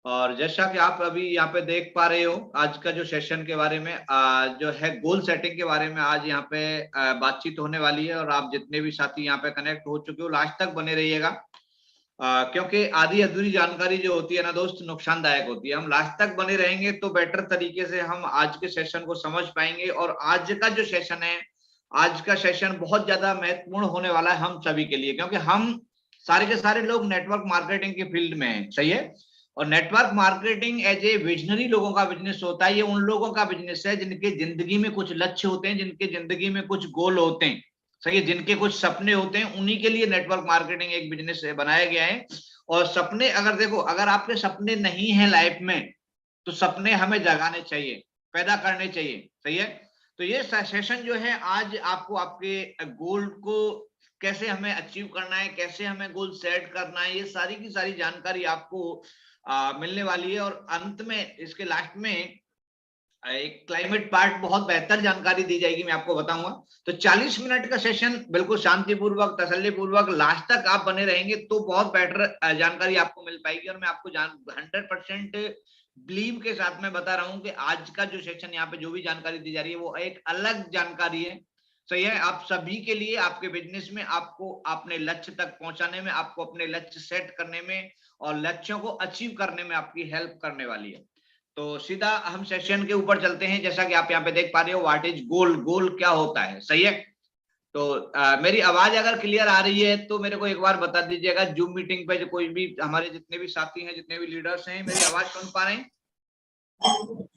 और जैसा कि आप अभी यहाँ पे देख पा रहे हो, आज का जो सेशन के बारे में जो है गोल सेटिंग के बारे में आज यहाँ पे बातचीत होने वाली है। और आप जितने भी साथी यहाँ पे कनेक्ट हो चुके हो लास्ट तक बने रहिएगा, क्योंकि आधी अधूरी जानकारी जो होती है ना दोस्त, नुकसानदायक होती है। हम लास्ट तक बने रहेंगे तो बेटर तरीके से हम आज के सेशन को समझ पाएंगे। और आज का जो सेशन है, आज का सेशन बहुत ज्यादा महत्वपूर्ण होने वाला है हम सभी के लिए, क्योंकि हम सारे के सारे लोग नेटवर्क मार्केटिंग के फील्ड में हैं, सही है। और network marketing as a visionary लोगों का बिजनेस होता है। ये उन लोगों का बिजनेस है जिनके जिंदगी में कुछ लक्ष्य होते हैं, जिनके जिंदगी में कुछ गोल होते हैं, सही है, जिनके कुछ सपने होते हैं। उन्हीं के लिए नेटवर्क मार्केटिंग एक बिजनेस बनाया गया है। और सपने अगर देखो, अगर आपके सपने नहीं है लाइफ में, तो सपने हमें जगाने चाहिए, पैदा करने चाहिए, सही है। तो ये सेशन जो है आज आपको आपके गोल को कैसे हमें अचीव करना है, कैसे हमें गोल सेट करना है, ये सारी की सारी जानकारी आपको मिलने वाली है। और अंत में इसके लास्ट में एक क्लाइमेट पार्ट बहुत बेहतर जानकारी दी जाएगी, मैं आपको बताऊंगा। तो 40 मिनट का सेशन बिल्कुल शांतिपूर्वक, तसल्लीपूर्वक लास्ट तक आप बने रहेंगे तो बहुत बेटर जानकारी आपको मिल पाएगी। और मैं आपको 100% बिलीव के साथ में बता रहा हूं कि आज का जो सेशन यहाँ पे जो भी जानकारी दी जा रही है वो एक अलग जानकारी है, सही है। आप सभी के लिए, आपके बिजनेस में, आपको अपने लक्ष्य तक पहुंचाने में, आपको अपने लक्ष्य सेट करने में और लक्ष्यों को अचीव करने में आपकी हेल्प करने वाली है। तो सीधा हम सेशन के ऊपर चलते हैं। जैसा कि आप यहाँ पे देख पा रहे हो, व्हाट इज गोल, गोल क्या होता है, सही है। तो मेरी आवाज अगर क्लियर आ रही है तो मेरे को एक बार बता दीजिएगा। जूम मीटिंग पे जो कोई भी हमारे जितने भी साथी हैं, जितने भी लीडर्स हैं, मेरी आवाज सुन पा रहे हैं?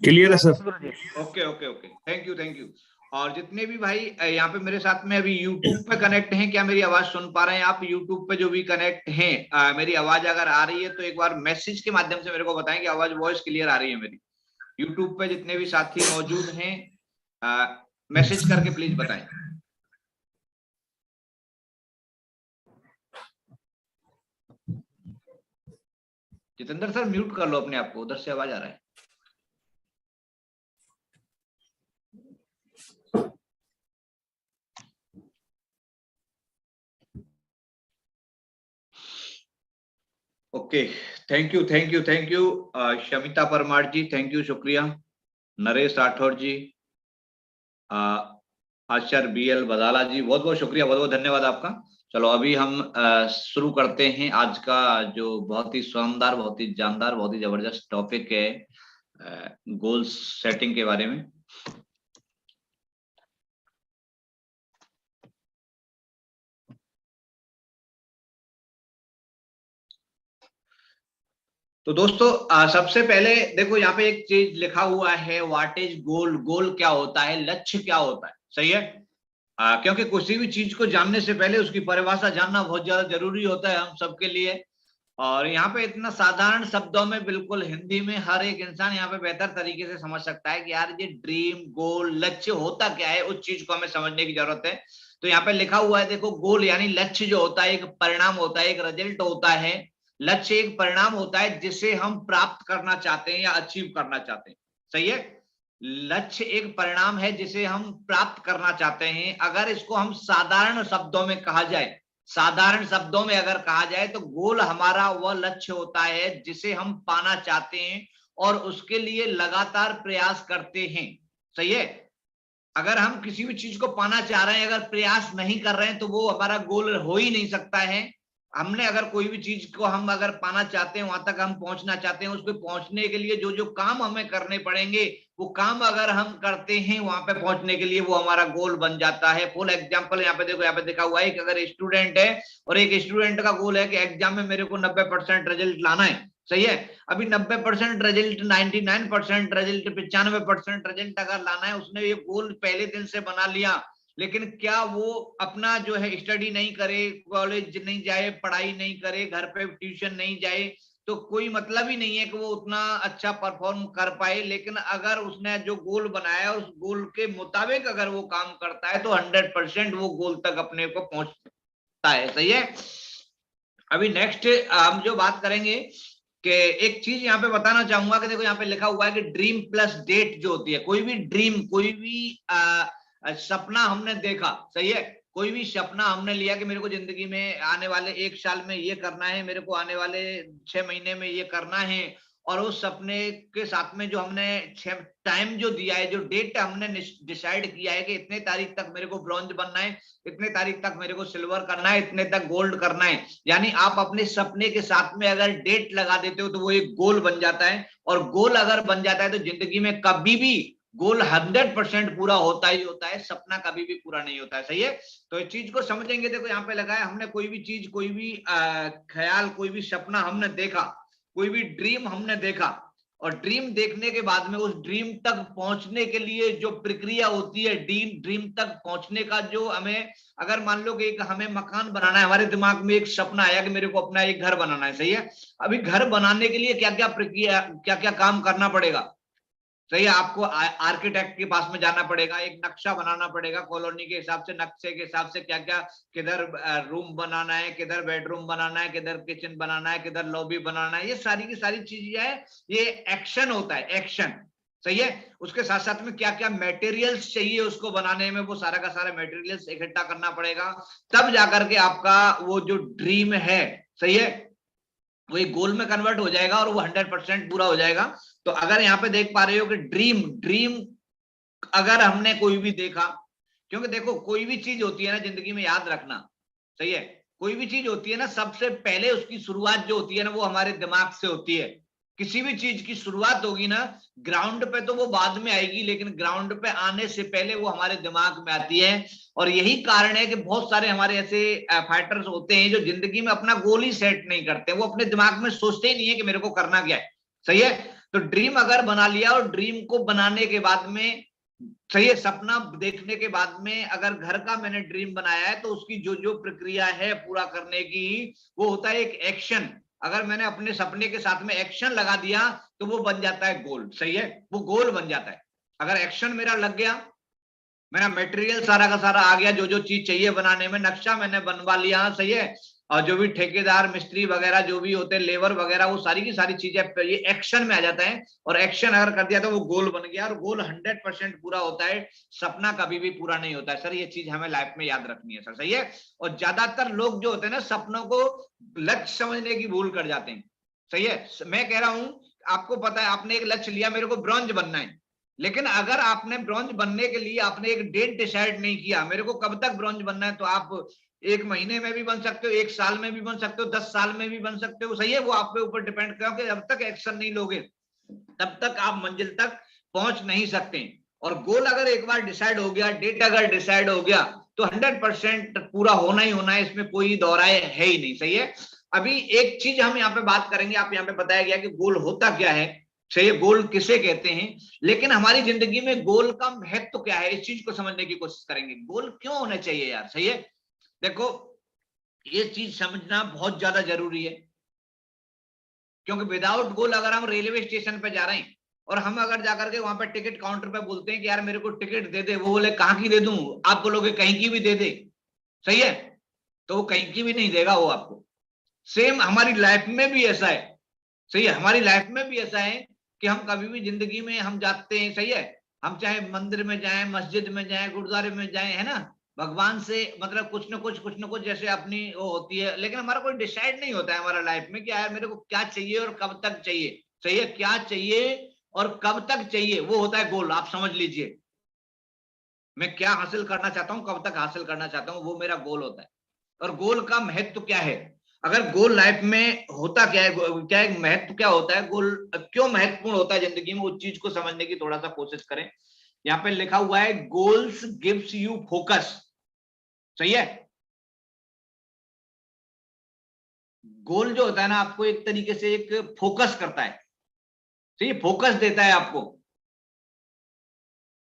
क्लियर है sir. Okay okay okay, thank you thank you. और जितने भी भाई यहाँ पे मेरे साथ में अभी YouTube पे कनेक्ट हैं, क्या मेरी आवाज सुन पा रहे हैं आप? YouTube पे जो भी कनेक्ट हैं, मेरी आवाज अगर आ रही है तो एक बार मैसेज के माध्यम से मेरे को बताएं कि आवाज, वॉइस क्लियर आ रही है मेरी। YouTube पे जितने भी साथी मौजूद हैं, मैसेज करके प्लीज बताएं। जितेंद्र सर म्यूट कर लो अपने आप को, उधर से आवाज आ रहा है। Okay, thank you thank you thank you. Shamita Parmar ji, thank you, शुक्रिया। नरेश राठौर जी, आचार्य BL बदाला जी, बहुत बहुत शुक्रिया, बहुत बहुत धन्यवाद आपका। चलो अभी हम शुरू करते हैं आज का जो बहुत ही शानदार, बहुत ही जानदार, बहुत ही जबरदस्त टॉपिक है, गोल सेटिंग के बारे में। तो दोस्तों सबसे पहले देखो, यहाँ पे एक चीज लिखा हुआ है, व्हाट इज गोल, गोल क्या होता है, लक्ष्य क्या होता है, सही है। क्योंकि किसी भी चीज को जानने से पहले उसकी परिभाषा जानना बहुत ज्यादा जरूरी होता है हम सबके लिए। और यहाँ पे इतना साधारण शब्दों में, बिल्कुल हिंदी में हर एक इंसान यहाँ पे बेहतर तरीके से समझ सकता है कि यार ये ड्रीम, गोल, लक्ष्य होता क्या है, उस चीज को हमें समझने की जरूरत है। तो यहाँ पे लिखा हुआ है, देखो, गोल यानी लक्ष्य जो होता है, एक परिणाम होता है, एक रिजल्ट होता है। लक्ष्य एक परिणाम होता है जिसे हम प्राप्त करना चाहते हैं या अचीव करना चाहते हैं, सही है। लक्ष्य एक परिणाम है जिसे हम प्राप्त करना चाहते हैं। अगर इसको हम साधारण शब्दों में कहा जाए, साधारण शब्दों में अगर कहा जाए तो गोल हमारा वह लक्ष्य होता है जिसे हम पाना चाहते हैं और उसके लिए लगातार प्रयास करते हैं, सही है। अगर हम किसी भी चीज को पाना चाह रहे हैं, अगर प्रयास नहीं कर रहे हैं तो वो हमारा गोल हो ही नहीं सकता है। हमने अगर कोई भी चीज को हम अगर पाना चाहते हैं, वहां तक हम पहुंचना चाहते हैं, उसको पहुंचने के लिए जो जो काम हमें करने पड़ेंगे, वो काम अगर हम करते हैं वहां पे पहुंचने के लिए, वो हमारा गोल बन जाता है। फुल एग्जांपल यहाँ पे देखो, यहाँ पे देखा हुआ है कि अगर स्टूडेंट है और एक स्टूडेंट का गोल है कि एग्जाम में मेरे को 90% रिजल्ट लाना है, सही है। अभी 90% रिजल्ट, 99% रिजल्ट, 95% रिजल्ट अगर लाना है, उसने ये गोल पहले दिन से बना लिया, लेकिन क्या वो अपना जो है स्टडी नहीं करे, कॉलेज नहीं जाए, पढ़ाई नहीं करे, घर पे ट्यूशन नहीं जाए, तो कोई मतलब ही नहीं है कि वो उतना अच्छा परफॉर्म कर पाए। लेकिन अगर उसने जो गोल बनाया उस गोल के मुताबिक अगर वो काम करता है तो 100% वो गोल तक अपने को पहुंचता है, सही है। अभी नेक्स्ट हम जो बात करेंगे कि एक चीज यहाँ पे बताना चाहूंगा कि देखो, यहाँ पे लिखा हुआ है कि ड्रीम प्लस डेट जो होती है, कोई भी ड्रीम, कोई भी सपना हमने देखा, सही है, कोई भी सपना हमने लिया कि मेरे को जिंदगी में आने वाले 1 साल में ये करना है, मेरे को आने वाले 6 महीने में ये करना है, और उस सपने के साथ में जो हमने टाइम जो दिया है, जो डेट हमने डिसाइड किया है कि इतने तारीख तक मेरे को ब्रॉन्ज बनना है, इतने तारीख तक मेरे को सिल्वर करना है, इतने तक गोल्ड करना है, यानी आप अपने सपने के साथ में अगर डेट लगा देते हो तो वो एक गोल बन जाता है। और गोल अगर बन जाता है तो जिंदगी में कभी भी गोल 100% पूरा होता ही होता है, सपना कभी भी पूरा नहीं होता है। सही है, तो इस चीज को समझेंगे। देखो यहाँ पे लगा है, हमने कोई भी चीज, कोई भी ख्याल, कोई भी सपना हमने देखा, कोई भी ड्रीम हमने देखा, और ड्रीम देखने के बाद में उस ड्रीम तक पहुंचने के लिए जो प्रक्रिया होती है, ड्रीम तक पहुंचने का जो हमें, अगर मान लो कि एक हमें मकान बनाना है, हमारे दिमाग में एक सपना आया कि मेरे को अपना एक घर बनाना है। सही है, अभी घर बनाने के लिए क्या क्या प्रक्रिया, क्या क्या काम करना पड़ेगा। सही है, आपको आर्किटेक्ट के पास में जाना पड़ेगा, एक नक्शा बनाना पड़ेगा कॉलोनी के हिसाब से, नक्शे के हिसाब से क्या क्या, किधर रूम बनाना है, किधर बेडरूम बनाना है, किधर किचन बनाना है, किधर लॉबी बनाना है, ये सारी की सारी चीजें है, ये एक्शन होता है, एक्शन। सही है, उसके साथ साथ में क्या क्या मटेरियल्स चाहिए उसको बनाने में, वो सारा का सारा मटेरियल्स इकट्ठा करना पड़ेगा, तब जाकर के आपका वो जो ड्रीम है, सही है, वो एक गोल में कन्वर्ट हो जाएगा और वो 100% पूरा हो जाएगा। तो अगर यहाँ पे देख पा रहे हो कि ड्रीम अगर हमने कोई भी देखा, क्योंकि देखो कोई भी चीज होती है ना जिंदगी में, याद रखना, सही है, कोई भी चीज होती है ना, सबसे पहले उसकी शुरुआत जो होती है ना वो हमारे दिमाग से होती है। किसी भी चीज की शुरुआत होगी ना, ग्राउंड पे तो वो बाद में आएगी, लेकिन ग्राउंड पे आने से पहले वो हमारे दिमाग में आती है। और यही कारण है कि बहुत सारे हमारे ऐसे फाइटर्स होते हैं जो जिंदगी में अपना गोल ही सेट नहीं करते, वो अपने दिमाग में सोचते ही नहीं है कि मेरे को करना क्या है। सही है, तो ड्रीम अगर बना लिया, और ड्रीम को बनाने के बाद में, सही है, सपना देखने के बाद में अगर घर का मैंने ड्रीम बनाया है, तो उसकी जो जो प्रक्रिया है पूरा करने की, वो होता है एक एक्शन। अगर मैंने अपने सपने के साथ में एक्शन लगा दिया तो वो बन जाता है गोल। सही है, वो गोल बन जाता है। अगर एक्शन मेरा लग गया, मेरा मटेरियल सारा का सारा आ गया, जो जो चीज चाहिए बनाने में, नक्शा मैंने बनवा लिया, सही है, और जो भी ठेकेदार, मिस्त्री वगैरह जो भी होते हैं, लेबर वगैरह, वो सारी की सारी चीजें ये एक्शन में आ जाता है। और एक्शन अगर कर दिया तो वो गोल बन गया, और गोल 100% पूरा होता है, सपना कभी भी पूरा नहीं होता है। सर ये चीज हमें लाइफ में याद रखनी है सर। सही है, और ज्यादातर लोग जो होते हैं ना, सपनों को लक्ष्य समझने की भूल कर जाते हैं। सही है, मैं कह रहा हूं, आपको पता है, आपने एक लक्ष्य लिया, मेरे को ब्रॉन्ज बनना है, लेकिन अगर आपने ब्रॉन्ज बनने के लिए आपने एक डेट डिसाइड नहीं किया, मेरे को कब तक ब्रॉन्ज बनना है, तो आप 1 महीने में भी बन सकते हो, 1 साल में भी बन सकते हो, 10 साल में भी बन सकते हो। सही है, वो आप पे ऊपर डिपेंड करता है, जब तक एक्शन नहीं लोगे तब तक आप मंजिल तक पहुंच नहीं सकते। और गोल अगर एक बार डिसाइड हो गया, डेट अगर डिसाइड हो गया, तो 100% पूरा होना ही होना है, इसमें कोई दौराए है ही नहीं। सही है, अभी एक चीज हम यहाँ पे बात करेंगे, आप यहाँ पे बताया गया कि गोल होता क्या है, सही है, गोल किसे कहते हैं, लेकिन हमारी जिंदगी में गोल का महत्व क्या है, इस चीज को समझने की कोशिश करेंगे। गोल क्यों होने चाहिए यार। सही है, देखो ये चीज समझना बहुत ज्यादा जरूरी है, क्योंकि विदाउट गोल अगर हम रेलवे स्टेशन पे जा रहे हैं और हम अगर जाकर के वहां पे टिकट काउंटर पे बोलते हैं कि यार मेरे को टिकट दे दे, वो बोले कहाँ की दे दूं, आप बोलोगे कहीं की भी दे दे, सही है, तो वो कहीं की भी नहीं देगा वो आपको। सेम हमारी लाइफ में भी ऐसा है। सही है, हमारी लाइफ में भी ऐसा है कि हम कभी भी जिंदगी में हम जाते हैं, सही है, हम चाहे मंदिर में जाएं, मस्जिद में जाएं, गुरुद्वारे में जाएं, है ना, भगवान से मतलब कुछ न कुछ जैसे अपनी वो होती है, लेकिन हमारा कोई डिसाइड नहीं होता है हमारा लाइफ में कि यार मेरे को क्या चाहिए और कब तक चाहिए। सही है, क्या चाहिए और कब तक चाहिए, वो होता है गोल। आप समझ लीजिए, मैं क्या हासिल करना चाहता हूं, कब तक हासिल करना चाहता हूं, वो मेरा गोल होता है। और गोल का महत्व क्या है, अगर गोल लाइफ में होता क्या है, क्या है महत्व, क्या होता है गोल, क्यों महत्वपूर्ण होता है जिंदगी में, उस चीज को समझने की थोड़ा सा कोशिश करें। यहाँ पे लिखा हुआ है गोल्स गिव्स यू फोकस। सही है, गोल जो होता है ना, आपको एक तरीके से एक फोकस करता है, सही है, फोकस देता है आपको।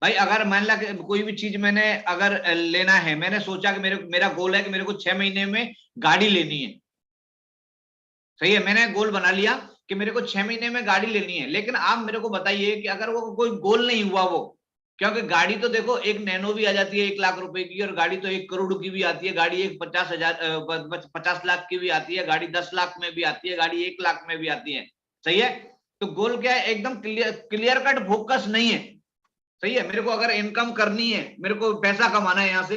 भाई अगर मान ला कोई भी चीज मैंने अगर लेना है, मैंने सोचा कि मेरा गोल है कि मेरे को 6 महीने में गाड़ी लेनी है। सही है, मैंने गोल बना लिया कि मेरे को 6 महीने में गाड़ी लेनी है, लेकिन आप मेरे को बताइए कि अगर वो कोई गोल नहीं हुआ वो, क्योंकि गाड़ी तो देखो एक नैनो भी आ जाती है 1 लाख रुपए की, और गाड़ी तो 1 करोड़ की भी आती है, गाड़ी एक 50 लाख की भी आती है, गाड़ी 10 लाख में भी आती है, गाड़ी 1 लाख में भी आती है। सही है, तो गोल क्या है, एकदम क्लियर कट फोकस नहीं है। सही है, मेरे को अगर इनकम करनी है, मेरे को पैसा कमाना है यहाँ से,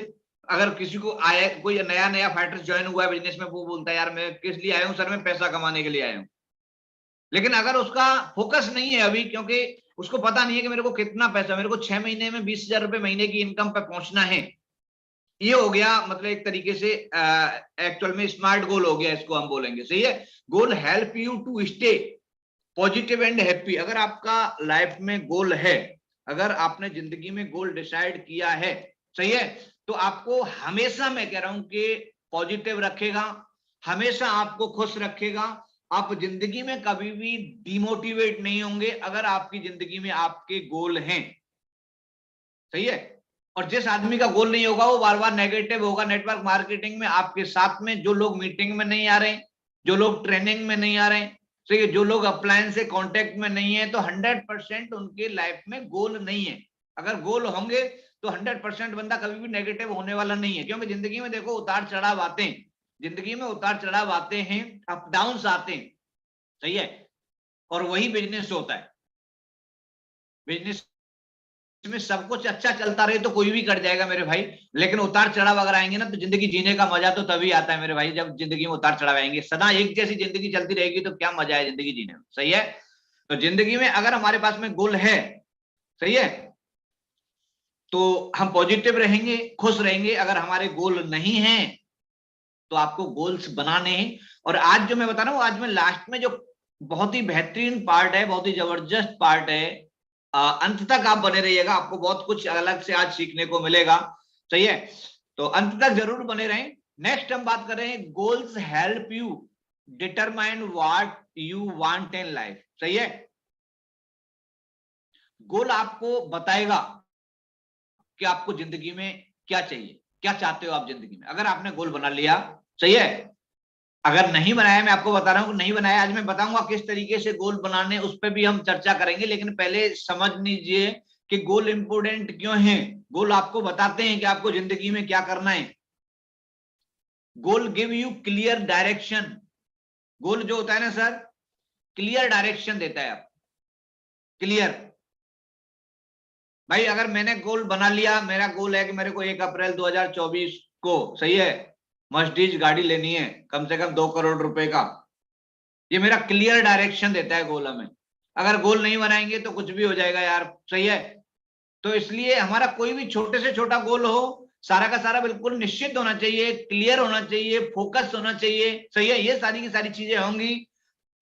अगर किसी को आया, कोई नया फाइटर ज्वाइन हुआ है बिजनेस में, वो बोलता है यार मैं किस लिए आया हूँ सर, मैं पैसा कमाने के लिए आया हूँ। लेकिन अगर उसका फोकस नहीं है अभी, क्योंकि उसको पता नहीं है कि मेरे को कितना पैसा, मेरे को 6 महीने में 20,000 रुपए महीने की इनकम पे पहुंचना है, ये हो गया मतलब एक तरीके से एक्चुअल में स्मार्ट गोल हो गया, इसको हम बोलेंगे, सही है। Goal help you to stay positive and happy. अगर आपका लाइफ में गोल है, अगर आपने जिंदगी में गोल डिसाइड किया है, सही है, तो आपको हमेशा, मैं कह रहा हूं कि पॉजिटिव रखेगा, हमेशा आपको खुश रखेगा। आप जिंदगी में कभी भी डिमोटिवेट नहीं होंगे अगर आपकी जिंदगी में आपके गोल हैं, सही है। और जिस आदमी का गोल नहीं होगा वो बार बार नेगेटिव होगा। नेटवर्क मार्केटिंग में आपके साथ में जो लोग मीटिंग में नहीं आ रहे, जो लोग ट्रेनिंग में नहीं आ रहे, तो ये जो लोग अपलायंस से कांटेक्ट में नहीं है, तो 100% उनके लाइफ में गोल नहीं है। अगर गोल होंगे तो 100% बंदा कभी भी नेगेटिव होने वाला नहीं है, क्योंकि जिंदगी में देखो उतार चढ़ाव आते हैं, जिंदगी में उतार चढ़ाव आते हैं, अप डाउन आते हैं, सही है। और वही बिजनेस होता है। बिजनेस में सब कुछ अच्छा चलता रहे तो कोई भी कर जाएगा मेरे भाई, लेकिन उतार चढ़ाव अगर आएंगे ना, तो जिंदगी जीने का मजा तो तभी आता है मेरे भाई, जब जिंदगी में उतार चढ़ाव आएंगे। सदा एक जैसी जिंदगी चलती रहेगी तो क्या मजा है जिंदगी जीने में, सही है। तो जिंदगी में अगर हमारे पास में गोल है, सही है, तो हम पॉजिटिव रहेंगे, खुश रहेंगे। अगर हमारे गोल नहीं है तो आपको गोल्स बनाने हैं। और आज जो मैं बता रहा हूँ, आज मैं लास्ट में जो बहुत ही बेहतरीन पार्ट है, बहुत ही जबरदस्त पार्ट है, अंत तक आप बने रहिएगा, आपको बहुत कुछ अलग से आज सीखने को मिलेगा, सही है। तो अंत तक जरूर बने रहें। नेक्स्ट हम बात कर रहे हैं, goals help you determine what you want in life, सही है। गोल आपको बताएगा कि आपको जिंदगी में क्या चाहिए, क्या चाहते हो आप जिंदगी में। अगर आपने गोल बना लिया, सही है, अगर नहीं बनाया, मैं आपको बता रहा हूं नहीं बनाया, आज मैं बताऊंगा किस तरीके से गोल बनाने, उस पर भी हम चर्चा करेंगे। लेकिन पहले समझ लीजिए कि गोल इंपोर्टेंट क्यों है। गोल आपको बताते हैं कि आपको जिंदगी में क्या करना है। गोल गिव यू क्लियर डायरेक्शन। गोल जो होता है ना सर, क्लियर डायरेक्शन देता है। आप क्लियर भाई, अगर मैंने गोल बना लिया, मेरा गोल है कि मेरे को 1 अप्रैल 2024 को, सही है, मर्सिडीज गाड़ी लेनी है कम से कम 2 करोड़ रुपए का, ये मेरा क्लियर डायरेक्शन देता है गोल हमें। अगर गोल नहीं बनाएंगे तो कुछ भी हो जाएगा यार, सही है। तो इसलिए हमारा कोई भी छोटे से छोटा गोल हो, सारा का सारा बिल्कुल निश्चित होना चाहिए, क्लियर होना चाहिए, फोकस होना चाहिए, सही है। ये सारी की सारी चीजें होंगी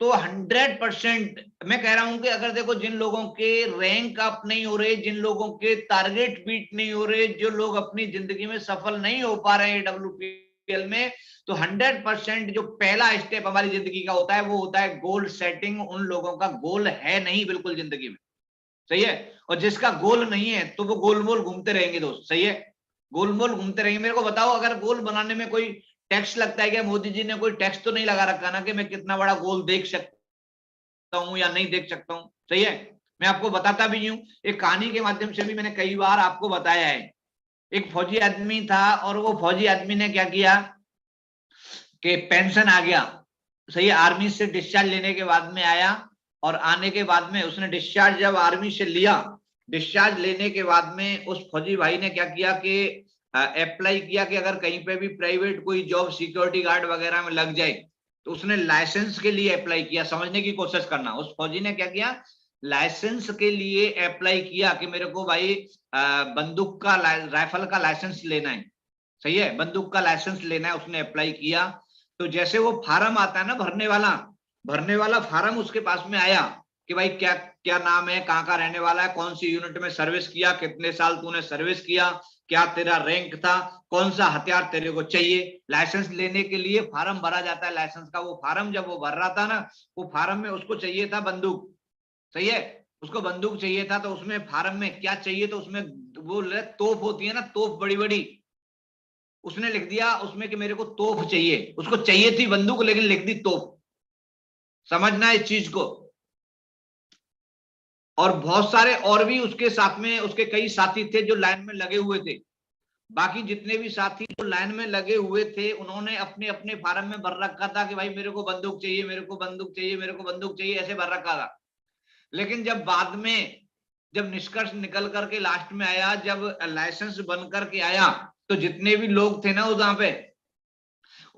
तो 100% मैं कह रहा हूं कि अगर देखो, जिन लोगों के रैंक अप नहीं हो रहे, जिन लोगों के टारगेट बीट नहीं हो रहे, जो लोग अपनी जिंदगी में सफल नहीं हो पा रहे हैं WPL में, तो 100% जो पहला स्टेप हमारी जिंदगी का होता है वो होता है गोल सेटिंग। उन लोगों का गोल है नहीं बिल्कुल जिंदगी में, सही है। और जिसका गोल नहीं है तो वो गोल मोल घूमते रहेंगे दोस्त, सही है, गोल मोल घूमते रहेंगे। मेरे को बताओ, अगर गोल बनाने में कोई टैक्स लगता है क्या? मोदी जी ने कोई टैक्स तो नहीं लगा रखा ना कि मैं कितना बड़ा गोल देख सकता हूं या नहीं देख सकता हूं, सही है। मैं आपको बताता भी हूं, एक कहानी के माध्यम से भी मैंने कई बार आपको बताया है। एक फौजी आदमी था और वो फौजी आदमी ने क्या किया कि पेंशन आ गया, सही है, आर्मी से डिस्चार्ज लेने के बाद में आया, और आने के बाद में उसने डिस्चार्ज जब आर्मी से लिया, डिस्चार्ज लेने के बाद में उस फौजी भाई ने क्या किया कि अप्लाई किया कि अगर कहीं पे भी प्राइवेट कोई जॉब सिक्योरिटी गार्ड वगैरह में लग जाए, तो उसने लाइसेंस के लिए अप्लाई किया। समझने की कोशिश करना, उस फौजी ने क्या किया, लाइसेंस के लिए अप्लाई किया कि मेरे को भाई बंदूक का, राइफल का लाइसेंस लेना है, सही है, बंदूक का लाइसेंस लेना है, उसने अप्लाई किया। तो जैसे वो फार्म आता है ना भरने वाला फार्म उसके पास में आया कि भाई क्या क्या नाम है, कहाँ का रहने वाला है, कौन सी यूनिट में सर्विस किया, कितने साल तूने सर्विस किया, क्या तेरा रैंक था, कौन सा हथियार तेरे को चाहिए। लाइसेंस लेने के लिए फार्म भरा जाता है लाइसेंस का। वो फार्म जब वो भर रहा था ना, वो फार्म में उसको चाहिए था बंदूक, सही है, उसको बंदूक चाहिए था। तो उसमें फार्म में क्या चाहिए, तो उसमें वो तोप होती है ना, तोप बड़ी बड़ी, उसने लिख दिया उसमें कि मेरे को तोप चाहिए। उसको चाहिए थी बंदूक लेकिन लिख दी तोप। समझना इस चीज को। और बहुत सारे और भी उसके साथ में उसके कई साथी थे जो लाइन में लगे हुए थे। बाकी जितने भी साथी जो लाइन में लगे हुए थे, उन्होंने अपने अपने फार्म में भर रखा था कि भाई मेरे को बंदूक चाहिए, मेरे को बंदूक चाहिए, मेरे को बंदूक चाहिए, ऐसे भर रखा था। लेकिन जब बाद में, जब निष्कर्ष निकल करके लास्ट में आया, जब लाइसेंस बन करके आया, तो जितने भी लोग थे ना वहां पे,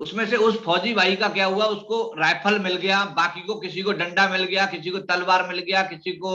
उसमें से उस फौजी भाई का क्या हुआ, उसको राइफल मिल गया, बाकी को किसी को डंडा मिल गया, किसी को तलवार मिल गया, किसी को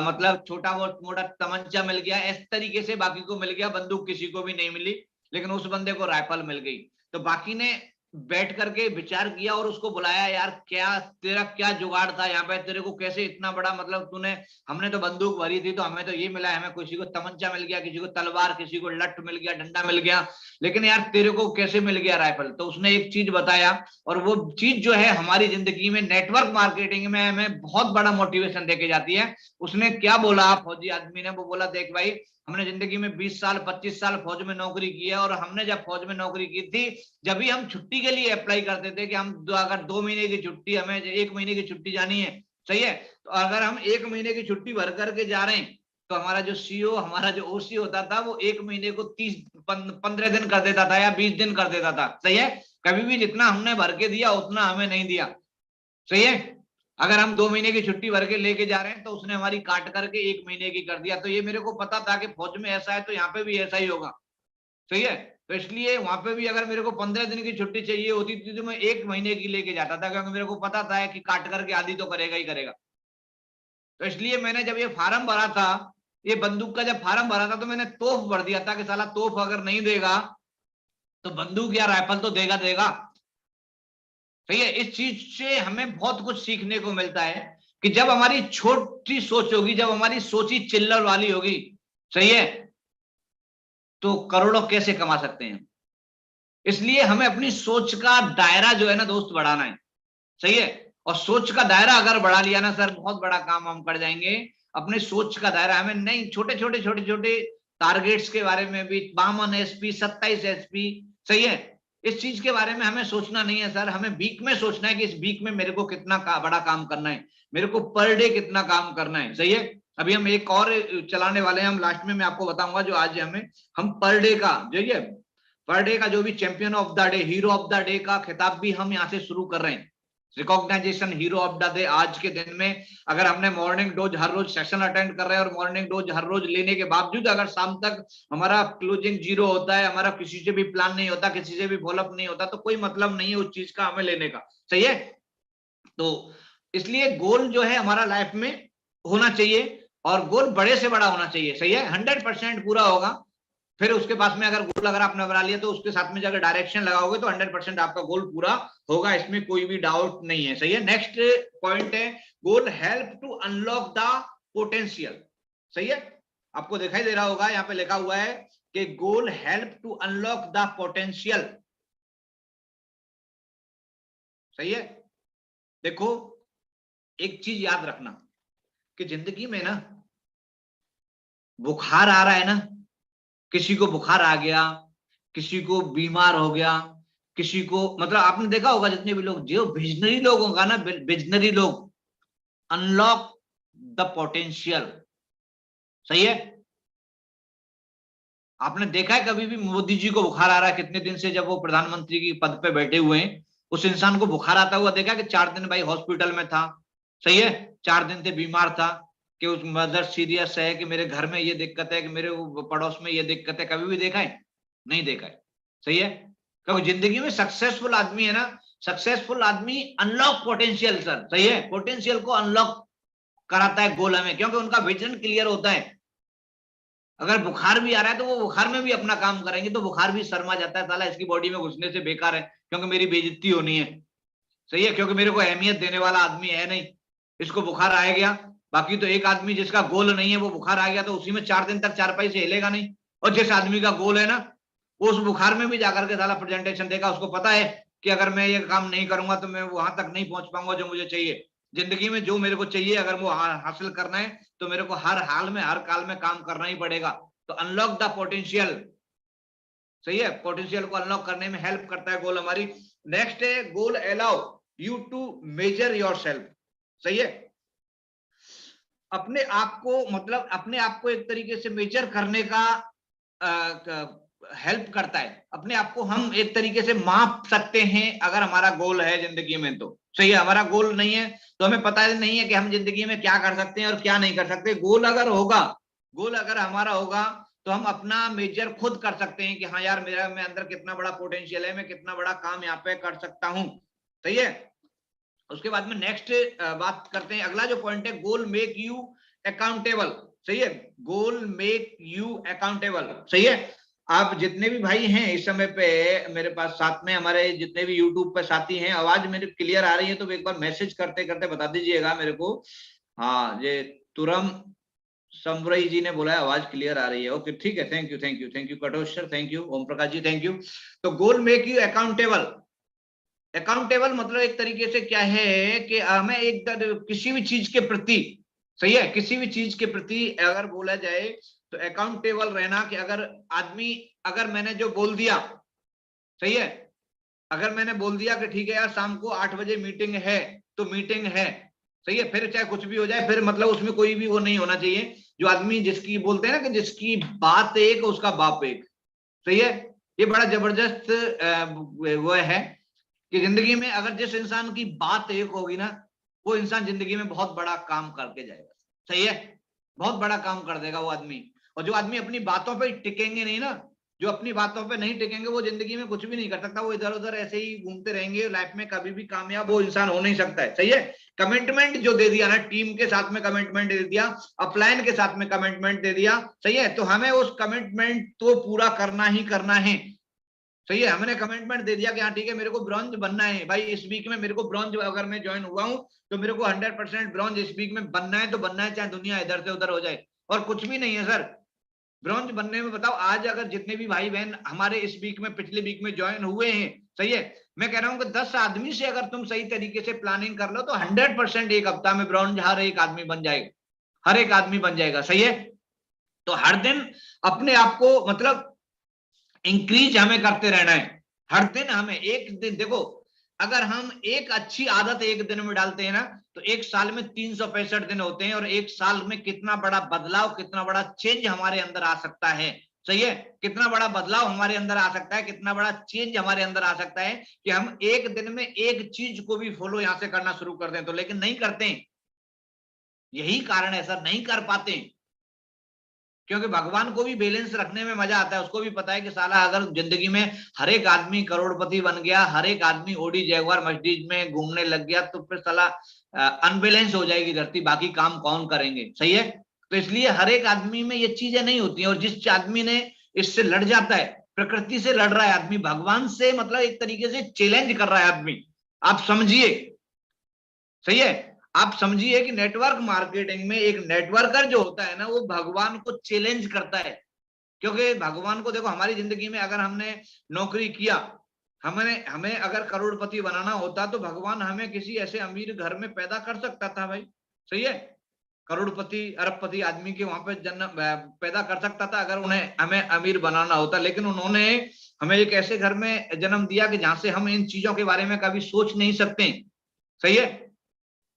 मतलब छोटा बहुत मोटा तमंचा मिल गया, इस तरीके से बाकी को मिल गया, बंदूक किसी को भी नहीं मिली, लेकिन उस बंदे को राइफल मिल गई। तो बाकी ने बैठ करके विचार किया और उसको बुलाया, यार क्या तेरा क्या जुगाड़ था यहाँ पे, तेरे को कैसे इतना बड़ा, मतलब तूने, हमने तो बंदूक भरी थी तो हमें तो ये मिला है, हमें किसी को तमंचा मिल गया, किसी को तलवार, किसी को लठ मिल गया, डंडा मिल गया, लेकिन यार तेरे को कैसे मिल गया राइफल। तो उसने एक चीज बताया, और वो चीज जो है हमारी जिंदगी में नेटवर्क मार्केटिंग में हमें बहुत बड़ा मोटिवेशन देके जाती है। उसने क्या बोला, फौजी आदमी ने, वो बोला देख भाई, हमने जिंदगी में 20 साल 25 साल फौज में नौकरी की है, और हमने जब फौज में नौकरी की थी, जब भी हम छुट्टी के लिए अप्लाई करते थे कि हम अगर 2 महीने की छुट्टी, हमें 1 महीने की छुट्टी जानी है, सही है, तो अगर हम 1 महीने की छुट्टी भर करके जा रहे हैं, तो हमारा जो सीओ, हमारा जो ओसी होता था, वो 1 महीने को 15 दिन कर देता था या 20 दिन कर देता था, सही है। कभी भी जितना हमने भर के दिया उतना हमें नहीं दिया, सही है। अगर हम 2 महीने की छुट्टी भर के लेके जा रहे हैं, तो उसने हमारी काट करके 1 महीने की कर दिया। तो ये मेरे को पता था कि फौज में ऐसा है, तो यहाँ पे भी ऐसा ही होगा, सही है। तो इसलिए वहां पे भी अगर मेरे को 15 दिन की छुट्टी चाहिए होती थी, तो मैं 1 महीने की लेके जाता था, क्योंकि मेरे को पता था कि काट करके आधी तो करेगा ही करेगा। तो इसलिए मैंने जब ये फार्म भरा था, ये बंदूक का जब फार्म भरा था, तो मैंने तोप भर दिया था कि साला तोप अगर नहीं देगा तो बंदूक या राइफल तो देगा देगा, सही है। इस चीज से हमें बहुत कुछ सीखने को मिलता है कि जब हमारी छोटी सोच होगी, जब हमारी सोची चिल्लर वाली होगी, सही है, तो करोड़ों कैसे कमा सकते हैं। इसलिए हमें अपनी सोच का दायरा जो है ना दोस्त बढ़ाना है, सही है। और सोच का दायरा अगर बढ़ा लिया ना सर, बहुत बड़ा काम हम कर जाएंगे। अपने सोच का दायरा हमें नहीं, छोटे छोटे छोटे छोटे टारगेट्स के बारे में भी, 52 एसपी 27 एसपी, सही है, इस चीज के बारे में हमें सोचना नहीं है सर। हमें वीक में सोचना है कि इस वीक में मेरे को कितना बड़ा काम करना है, मेरे को पर डे कितना काम करना है, सही है। अभी हम एक और चलाने वाले हैं, हम लास्ट में मैं आपको बताऊंगा, जो आज हम पर डे का जो ये पर डे का जो भी champion of the day, hero of the day का खिताब भी हम यहाँ से शुरू कर रहे हैं। Recognization hero of the day, आज के दिन में अगर हमने मॉर्निंग डोज हर रोज सेशन अटेंड कर रहे हैं, और मॉर्निंग डोज हर रोज लेने के बावजूद अगर शाम तक हमारा क्लोजिंग 0 होता है, हमारा किसी से भी प्लान नहीं होता, किसी से भी फॉलोअप नहीं होता, तो कोई मतलब नहीं है उस चीज का हमें लेने का, सही है। तो इसलिए गोल जो है हमारा लाइफ में होना चाहिए, और गोल बड़े से बड़ा होना चाहिए, सही है। 100% पूरा होगा, फिर उसके पास में अगर गोल अगर आपने बना लिया, तो उसके साथ में अगर डायरेक्शन लगाओगे तो 100% आपका गोल पूरा होगा, इसमें कोई भी डाउट नहीं है, सही है। नेक्स्ट पॉइंट है, goal help to unlock the potential, सही है। आपको दिखाई दे रहा होगा, यहाँ पे लिखा हुआ है कि goal help to unlock the potential, सही है। देखो एक चीज याद रखना कि जिंदगी में ना बुखार आ रहा है ना, किसी को बुखार आ गया, किसी को बीमार हो गया, किसी को, मतलब आपने देखा होगा जितने भी लोग, जो विजनरी लोग होगा ना, विजनरी लोग अनलॉक द पोटेंशियल, सही है। आपने देखा है कभी भी मोदी जी को बुखार आ रहा है, कितने दिन से जब वो प्रधानमंत्री की पद पे बैठे हुए हैं, उस इंसान को बुखार आता हुआ देखा कि 4 दिन भाई हॉस्पिटल में था, सही है, 4 दिन से बीमार था, कि उस मदर सीरियस है कि मेरे घर में ये दिक्कत है, कि मेरे पड़ोस में ये दिक्कत है, कभी भी देखा है? नहीं देखा है, सही है। क्योंकि जिंदगी में सक्सेसफुल आदमी है ना, सक्सेसफुल आदमी अनलॉक पोटेंशियल सर, सही है, पोटेंशियल को अनलॉक कराता है गोल में, क्योंकि उनका विजन क्लियर होता है। अगर बुखार भी आ रहा है तो वो बुखार में भी अपना काम करेंगे, तो बुखार भी शर्मा जाता है, साला इसकी बॉडी में घुसने से बेकार है, क्योंकि मेरी बेइज्जती होनी है, सही है, क्योंकि मेरे को अहमियत देने वाला आदमी है नहीं, इसको बुखार आ गया। बाकी तो एक आदमी जिसका गोल नहीं है, वो बुखार आ गया तो उसी में 4 दिन तक चारपाई से हिलेगा नहीं, और जिस आदमी का गोल है ना, वो उस बुखार में भी जाकर के साला प्रेजेंटेशन देगा, उसको पता है कि अगर मैं ये काम नहीं करूंगा तो मैं वहां तक नहीं पहुंच पाऊंगा जो मुझे चाहिए जिंदगी में, जो मेरे को चाहिए अगर वो हासिल करना है, तो मेरे को हर हाल में हर काल में काम करना ही पड़ेगा। तो अनलॉक द पोटेंशियल, सही है, पोटेंशियल को अनलॉक करने में हेल्प करता है गोल हमारी। नेक्स्ट है, goal allow you to measure yourself, सही है, अपने आप को, मतलब अपने आप को एक तरीके से मेजर करने का हेल्प करता है। अपने आप को हम एक तरीके से माप सकते हैं अगर हमारा गोल है जिंदगी में, तो सही है। हमारा गोल नहीं है तो हमें पता नहीं है कि हम जिंदगी में क्या कर सकते हैं और क्या नहीं कर सकते। गोल अगर होगा, गोल अगर हमारा होगा, तो हम अपना मेजर खुद कर सकते हैं कि हाँ यार मेरा में अंदर कितना बड़ा पोटेंशियल है, मैं कितना बड़ा काम यहाँ पे कर सकता हूं। सही है। उसके बाद में नेक्स्ट बात करते हैं, अगला जो पॉइंट है, गोल मेक यू अकाउंटेबल। सही है, गोल मेक यू अकाउंटेबल। सही है। आप जितने भी भाई हैं इस समय पे मेरे पास साथ में, हमारे जितने भी यूट्यूब पे साथी हैं, आवाज मेरी क्लियर आ रही है तो एक बार मैसेज करते करते बता दीजिएगा मेरे को। हाँ, ये तुरम समरई जी ने बोला है आवाज क्लियर आ रही है। ओके ठीक है, thank you thank you thank you Katoch sir, thank you Om Prakash ji, thank you. तो goal make you accountable. Accountable मतलब एक तरीके से क्या है कि हमें एक किसी भी चीज के प्रति, सही है, किसी भी चीज के प्रति अगर बोला जाए तो अकाउंटेबल रहना, कि अगर आदमी, अगर मैंने जो बोल दिया, सही है, अगर मैंने बोल दिया कि ठीक है यार शाम को 8 बजे मीटिंग है तो मीटिंग है। सही है, फिर चाहे कुछ भी हो जाए, फिर मतलब उसमें कोई भी वो नहीं होना चाहिए। जो आदमी जिसकी बोलते हैं ना कि जिसकी बात एक उसका बाप एक। सही है, ये बड़ा जबरदस्त वो है कि जिंदगी में अगर जिस इंसान की बात एक होगी ना, वो इंसान जिंदगी में बहुत बड़ा काम करके जाएगा। सही है, बहुत बड़ा काम कर देगा वो आदमी। और जो आदमी अपनी बातों पे टिकेंगे नहीं ना, जो अपनी बातों पे नहीं टिकेंगे, वो जिंदगी में कुछ भी नहीं कर सकता। वो इधर उधर ऐसे ही घूमते रहेंगे, लाइफ में कभी भी कामयाब वो इंसान हो नहीं सकता है। सही है। कमिटमेंट जो दे दिया ना, टीम के साथ में कमिटमेंट दे दिया, अपलाइन के साथ में कमिटमेंट दे दिया, सही है, तो हमें उस कमिटमेंट को पूरा करना ही करना है। सही है, हमने कमिटमेंट दे दिया कि हाँ ठीक है मेरे को ब्रॉन्ज बनना है भाई, इस वीक में मेरे को ब्रॉन्ज, अगर मैं ज्वाइन हुआ हूं तो मेरे को 100% ब्रॉन्ज इस वीक में बनना है, तो बनना है चाहे दुनिया इधर से उधर हो जाए। और कुछ भी नहीं है सर ब्रॉन्ज बनने में। बताओ आज अगर जितने भी भाई बहन हमारे इस वीक में, पिछले वीक में ज्वाइन हुए हैं, सही है, मैं कह रहा हूं कि 10 आदमी से अगर तुम सही तरीके से प्लानिंग कर लो तो 100% एक हफ्ता में ब्रॉन्ज हर एक आदमी बन जाएगा, हर एक आदमी बन जाएगा। सही है। तो हर दिन अपने आप को मतलब इंक्रीज हमें करते रहना है। हर दिन हमें, एक दिन देखो, अगर हम एक अच्छी आदत एक दिन में डालते हैं ना, तो एक साल में 365 दिन होते हैं, और एक साल में कितना बड़ा बदलाव, कितना बड़ा चेंज हमारे अंदर आ सकता है। सही है, कितना बड़ा बदलाव हमारे अंदर आ सकता है, कितना बड़ा चेंज हमारे अंदर आ सकता है कि हम एक दिन में एक चीज को भी फॉलो यहां से करना शुरू कर दें तो। लेकिन नहीं करते, यही कारण है सर, नहीं कर पाते, क्योंकि भगवान को भी बैलेंस रखने में मजा आता है। उसको भी पता है कि साला अगर जिंदगी में हर एक आदमी करोड़पति बन गया, हर एक आदमी ओडी जैगुआर मस्जिद में घूमने लग गया, तो फिर साला अनबैलेंस हो जाएगी धरती, बाकी काम कौन करेंगे। सही है, तो इसलिए हर एक आदमी में ये चीजें नहीं होती हैं। और जिस आदमी ने इससे लड़ जाता है, प्रकृति से लड़ रहा है आदमी, भगवान से मतलब एक तरीके से चैलेंज कर रहा है आदमी, आप समझिए। सही है, आप समझिए कि नेटवर्क मार्केटिंग में एक नेटवर्कर जो होता है ना, वो भगवान को चैलेंज करता है। क्योंकि भगवान को देखो, हमारी जिंदगी में अगर हमने नौकरी किया, हमें अगर करोड़पति बनाना होता तो भगवान हमें किसी ऐसे अमीर घर में पैदा कर सकता था भाई। सही है, करोड़पति अरबपति आदमी के वहां पे जन्म पैदा कर सकता था अगर उन्हें, हमें अमीर बनाना होता। लेकिन उन्होंने हमें एक ऐसे घर में जन्म दिया कि जहां से हम इन चीजों के बारे में कभी सोच नहीं सकते। सही है,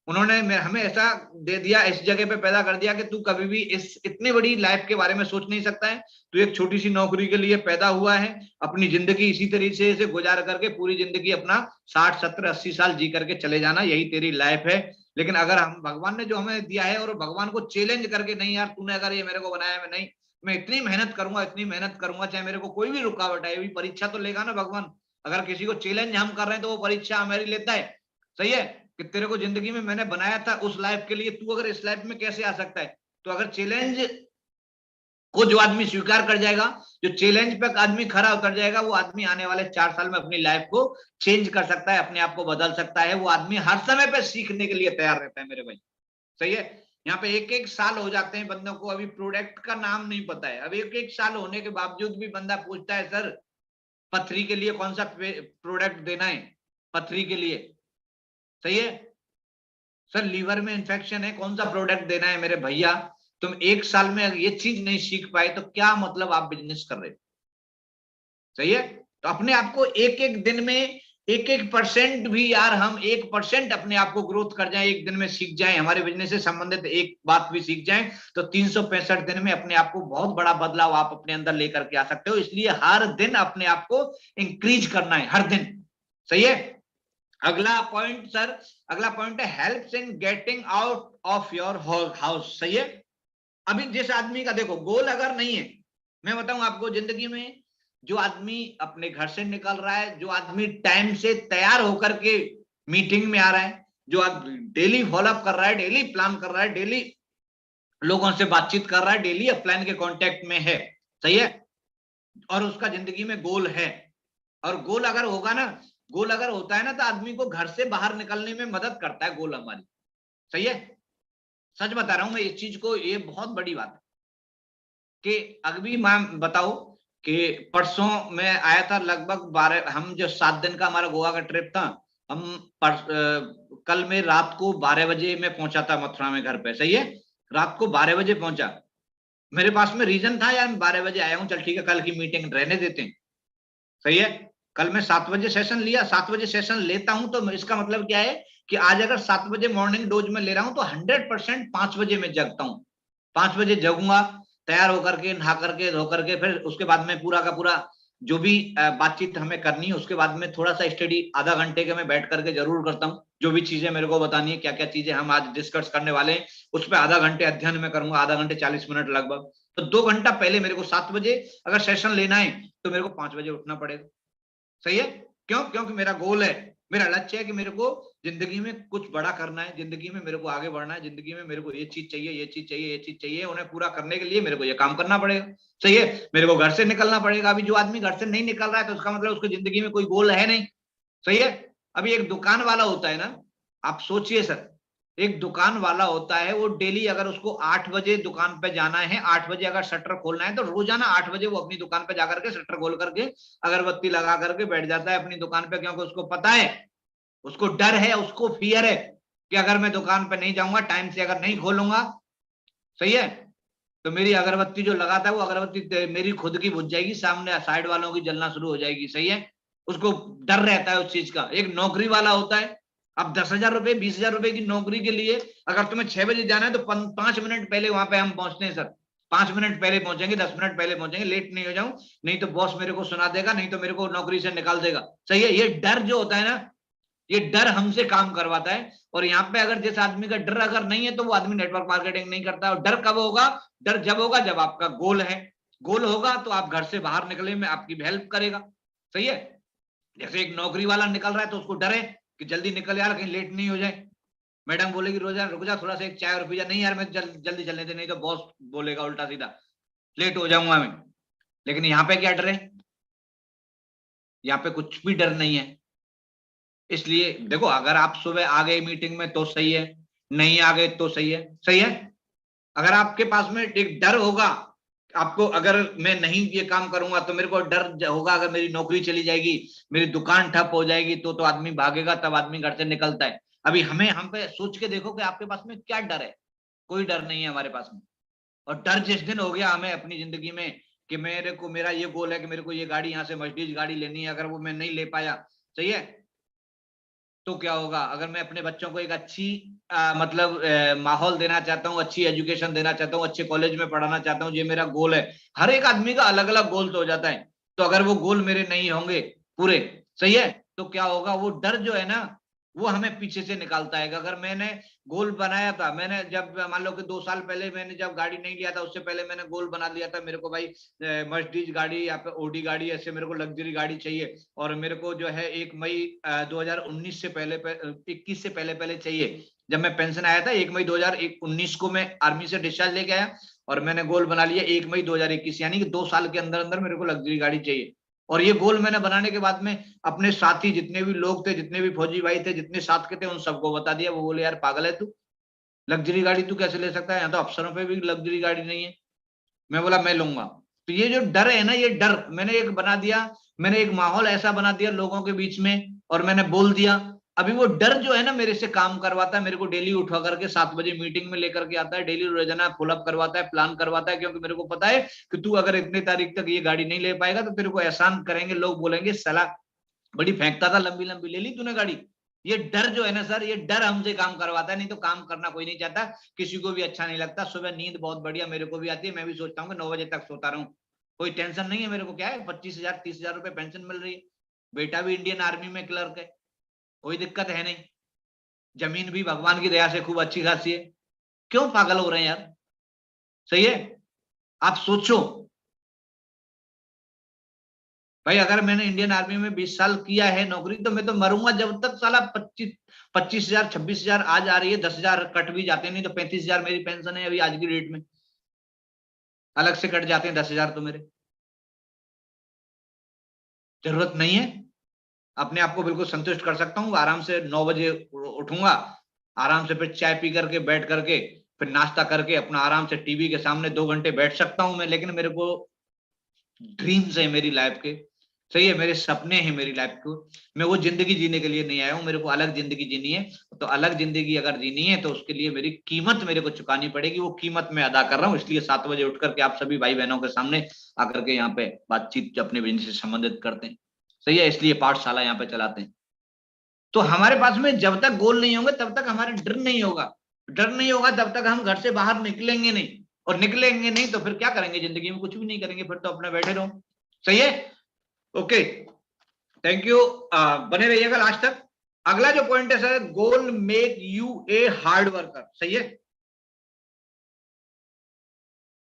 उन्होंने हमें ऐसा दे दिया, इस जगह पे पैदा कर दिया कि तू कभी भी इस इतनी बड़ी लाइफ के बारे में सोच नहीं सकता है। तू एक छोटी सी नौकरी के लिए पैदा हुआ है, अपनी जिंदगी इसी तरीके से गुजार करके पूरी जिंदगी अपना 60 70 80 साल जी करके चले जाना, यही तेरी लाइफ है। लेकिन अगर हम, भगवान ने जो हमें दिया है, और भगवान को चैलेंज करके, नहीं यार तूने अगर ये मेरे को बनाया, मैं नहीं, मैं इतनी मेहनत करूंगा, इतनी मेहनत करूंगा, चाहे मेरे को कोई भी रुकावट आए, परीक्षा तो लेगा ना भगवान। अगर किसी को चैलेंज हम कर रहे हैं तो वो परीक्षा हमारी लेता है। सही है, कि तेरे को जिंदगी में मैंने बनाया था उस लाइफ के लिए, तू अगर इस लाइफ में कैसे आ सकता है। तो अगर चैलेंज को जो आदमी स्वीकार कर जाएगा, जो चैलेंज पे आदमी खरा उतर जाएगा, वो आदमी आने वाले 4 साल में अपनी लाइफ को चेंज कर सकता है, अपने आप को बदल सकता है। वो आदमी हर समय पे सीखने के लिए तैयार रहता है मेरे भाई। सही है, यहाँ पे एक एक साल हो जाते हैं बंदों को, अभी प्रोडक्ट का नाम नहीं पता है। अब एक एक साल होने के बावजूद भी बंदा पूछता है सर पथरी के लिए कौन सा प्रोडक्ट देना है, पथरी के लिए। सही है, सर लीवर में इंफेक्शन है, कौन सा प्रोडक्ट देना है। मेरे भैया, तुम एक साल में ये चीज नहीं सीख पाए तो क्या मतलब आप बिजनेस कर रहे हो। सही है, तो अपने आप को एक एक दिन में, एक एक परसेंट भी यार, हम 1% अपने आप को ग्रोथ कर जाए, एक दिन में सीख जाए, हमारे बिजनेस से संबंधित एक बात भी सीख जाए, तो 365 दिन में अपने आप को बहुत बड़ा बदलाव आप अपने अंदर लेकर के आ सकते हो। इसलिए हर दिन अपने आप को इंक्रीज करना है, हर दिन। सही है, अगला पॉइंट सर, अगला पॉइंट है helps in getting out of your house. सही है, अभी जिस आदमी का देखो गोल अगर नहीं है, मैं बताऊं आपको, जिंदगी में जो आदमी अपने घर से निकल रहा है, जो आदमी टाइम से तैयार होकर के मीटिंग में आ रहा है, जो आदमी डेली फॉलोअप कर रहा है, डेली प्लान कर रहा है, डेली लोगों से बातचीत कर रहा है, डेली अपलाइन के कांटेक्ट में है, सही है, और उसका जिंदगी में गोल है, और गोल अगर होगा ना, गोल अगर होता है ना, तो आदमी को घर से बाहर निकलने में मदद करता है गोल हमारी, सही है। सच बता रहा हूं मैं इस चीज को, ये बहुत बड़ी बात है कि अभी मैं बताओ कि परसों मैं आया था लगभग 12, हम जो 7 दिन का हमारा गोवा का ट्रिप था, हम कल में रात को 12 बजे मैं पहुंचा था मथुरा में घर पे, सही है, रात को 12 बजे पहुंचा। मेरे पास में रीजन था यार, 12 बजे आया हूं, चल ठीक है कल की मीटिंग रहने देते हैं, सही है। कल मैं 7 बजे सेशन लिया, 7 बजे सेशन लेता हूं तो इसका मतलब क्या है कि आज अगर 7 बजे मॉर्निंग डोज में ले रहा हूं तो 100% 5 बजे मैं जगता हूं, 5 बजे जगूंगा, तैयार होकर के, नहा करके, धो करके, फिर उसके बाद में पूरा का पूरा जो भी बातचीत हमें करनी है, उसके बाद में थोड़ा सा स्टडी आधा घंटे के मैं बैठ करके जरूर करता हूँ, जो भी चीजें मेरे को बतानी है, क्या क्या चीजें हम आज डिस्कस करने वाले हैं, उस पर आधा घंटे अध्ययन में करूंगा, आधा घंटे 40 मिनट लगभग। तो 2 घंटा पहले मेरे को 7 बजे अगर सेशन लेना है तो मेरे को 5 बजे उठना पड़ेगा, सही है। क्यों? क्योंकि मेरा गोल है, मेरा लक्ष्य है कि मेरे को जिंदगी में कुछ बड़ा करना है, जिंदगी में मेरे को आगे बढ़ना है, जिंदगी में मेरे को ये चीज चाहिए, ये चीज चाहिए, ये चीज चाहिए, उन्हें पूरा करने के लिए मेरे को ये काम करना पड़ेगा, सही है। मेरे को घर से निकलना पड़ेगा। अभी जो आदमी घर से नहीं निकल रहा है तो उसका मतलब उसको जिंदगी में कोई गोल है नहीं, सही है। अभी एक दुकान वाला होता है ना, आप सोचिए सर, एक दुकान वाला होता है, वो डेली अगर उसको 8 बजे दुकान पे जाना है, 8 बजे अगर शटर खोलना है तो रोजाना 8 बजे वो अपनी दुकान पे जाकर के शटर खोल करके अगरबत्ती लगा करके बैठ जाता है अपनी दुकान पे, क्योंकि उसको पता है, उसको डर है, उसको फियर है कि अगर मैं दुकान पे नहीं जाऊंगा, टाइम से अगर नहीं खोलूंगा, सही है, तो मेरी अगरबत्ती जो लगाता है वो अगरबत्ती मेरी खुद की बुझ जाएगी, सामने साइड वालों की जलना शुरू हो जाएगी, सही है। उसको डर रहता है उस चीज का। एक नौकरी वाला होता है, अब 10,000 रुपए 20,000 रुपए की नौकरी के लिए अगर तुम्हें 6 बजे जाना है तो 5 मिनट पहले वहां पे हम पहुंचते हैं सर, 5 मिनट पहले पहुंचेंगे, 10 मिनट पहले पहुंचेंगे, लेट नहीं हो जाऊं, नहीं तो बॉस मेरे को सुना देगा, नहीं तो मेरे को नौकरी से निकाल देगा, सही है। ये डर जो होता है ना, ये डर हमसे काम करवाता है। और यहाँ पे अगर जिस आदमी का डर अगर नहीं है तो वो आदमी नेटवर्क मार्केटिंग नहीं करता। और डर कब होगा? डर जब होगा जब आपका गोल है, गोल होगा तो आप घर से बाहर निकले में आपकी हेल्प करेगा, सही है। जैसे एक नौकरी वाला निकल रहा है तो उसको डर है कि जल्दी निकल यार, कहीं लेट नहीं हो जाए, मैडम बोलेगी रोजा रुक जा थोड़ा सा एक चाय और पी जा, नहीं यार मैं जल्दी चलने दे, नहीं तो बॉस बोलेगा उल्टा सीधा, लेट हो जाऊंगा मैं। लेकिन यहाँ पे क्या डर है? यहाँ पे कुछ भी डर नहीं है। इसलिए देखो, अगर आप सुबह आ गए मीटिंग में तो सही है, नहीं आ गए तो सही है, सही है। अगर आपके पास में एक डर होगा, आपको अगर मैं नहीं ये काम करूंगा तो मेरे को डर होगा, अगर मेरी नौकरी चली जाएगी, मेरी दुकान ठप हो जाएगी, तो आदमी भागेगा, तब आदमी घर से निकलता है। अभी हम पे सोच के देखो कि आपके पास में क्या डर है? कोई डर नहीं है हमारे पास में। और डर जिस दिन हो गया हमें अपनी जिंदगी में कि मेरे को, मेरा ये गोल है कि मेरे को ये गाड़ी यहाँ से मर्सिडीज गाड़ी लेनी है, अगर वो मैं नहीं ले पाया, सही है, तो क्या होगा? अगर मैं अपने बच्चों को एक अच्छी मतलब माहौल देना चाहता हूँ, अच्छी एजुकेशन देना चाहता हूँ, अच्छे कॉलेज में पढ़ाना चाहता हूँ, ये मेरा गोल है। हर एक आदमी का अलग अलग गोल तो हो जाता है, तो अगर वो गोल मेरे नहीं होंगे पूरे, सही है, तो क्या होगा? वो डर जो है ना, वो हमें पीछे से निकालता है। अगर मैंने गोल बनाया था, मैंने जब मान लो कि 2 साल पहले मैंने जब गाड़ी नहीं लिया था, उससे पहले मैंने गोल बना लिया था, मेरे को भाई मर्सिडीज गाड़ी या फिर ओडी गाड़ी, ऐसे मेरे को लग्जरी गाड़ी चाहिए, और मेरे को जो है 1 मई 2019 से पहले 21 से पहले पहले चाहिए। जब मैं पेंशन आया था 1 मई 2019 को मैं आर्मी से डिस्चार्ज लेके आया, और मैंने गोल बना लिया 1 मई 2021, यानी कि 2 साल के अंदर अंदर मेरे को लग्जरी गाड़ी चाहिए। और ये गोल मैंने बनाने के बाद में अपने साथी जितने भी लोग थे, जितने भी फौजी भाई थे, जितने साथ के थे, उन सबको बता दिया। वो बोले यार पागल है तू, लग्जरी गाड़ी तू कैसे ले सकता है? यहाँ तो अफसरों पे भी लग्जरी गाड़ी नहीं है। मैं बोला मैं लूंगा। तो ये जो डर है ना, ये डर मैंने एक बना दिया, मैंने एक माहौल ऐसा बना दिया लोगों के बीच में, और मैंने बोल दिया। अभी वो डर जो है ना मेरे से काम करवाता है, मेरे को डेली उठा करके 7 बजे मीटिंग में लेकर के आता है, डेली रोजाना फॉलोअप करवाता है, प्लान करवाता है, क्योंकि मेरे को पता है कि तू अगर इतनी तारीख तक ये गाड़ी नहीं ले पाएगा तो तेरे को एहसान करेंगे, लोग बोलेंगे साला बड़ी फेंकता था, लंबी लंबी ले ली तूने गाड़ी। ये डर जो है ना सर, ये डर हमसे काम करवाता है, नहीं तो काम करना कोई नहीं चाहता, किसी को भी अच्छा नहीं लगता। सुबह नींद बहुत बढ़िया मेरे को भी आती है, मैं भी सोचता हूँ कि 9 बजे तक सोता रहूं, कोई टेंशन नहीं है मेरे को। क्या है, 25,000 30,000 रुपए पेंशन मिल रही है, बेटा भी इंडियन आर्मी में क्लर्क है, कोई दिक्कत है नहीं, जमीन भी भगवान की दया से खूब अच्छी खासी है। क्यों पागल हो रहे हैं यार? सही है, आप सोचो, भाई अगर मैंने इंडियन आर्मी में 20 साल किया है नौकरी, तो मैं तो मरूंगा जब तक साला 25,000 26,000 आज आ रही है, 10,000 कट भी जाते हैं, नहीं तो 35,000 मेरी पेंशन है अभी आज की डेट में, अलग से कट जाते हैं 10,000 तो मेरे। जरूरत नहीं है, अपने आप को बिल्कुल संतुष्ट कर सकता हूँ। आराम से 9 बजे उठूंगा, आराम से फिर चाय पी करके बैठ करके फिर नाश्ता करके अपना आराम से टीवी के सामने 2 घंटे बैठ सकता हूं मैं। लेकिन मेरे को ड्रीम्स है मेरी लाइफ के, सही है, मेरे सपने हैं मेरी लाइफ को। मैं वो जिंदगी जीने के लिए नहीं आया हूं, मेरे को अलग जिंदगी जीनी है। तो अलग जिंदगी अगर जीनी है तो उसके लिए मेरी कीमत मेरे को चुकानी पड़ेगी, वो कीमत मैं अदा कर रहा हूँ। इसलिए 7 बजे उठ करके आप सभी भाई बहनों के सामने आकर के यहाँ पे बातचीत अपने बिजनेस से संबंधित करते हैं, सही है, इसलिए पाठशाला यहाँ पे चलाते हैं। तो हमारे पास में जब तक गोल नहीं होंगे तब तक हमारे डर नहीं होगा, डर नहीं होगा तब तक हम घर से बाहर निकलेंगे नहीं, और निकलेंगे नहीं तो फिर क्या करेंगे जिंदगी में, कुछ भी नहीं करेंगे, फिर तो अपने बैठे रहो, सही है। ओके, थैंक यू, बने रहिएगा लास्ट तक। अगला जो पॉइंट है sir, goal make U a hard worker, सही है,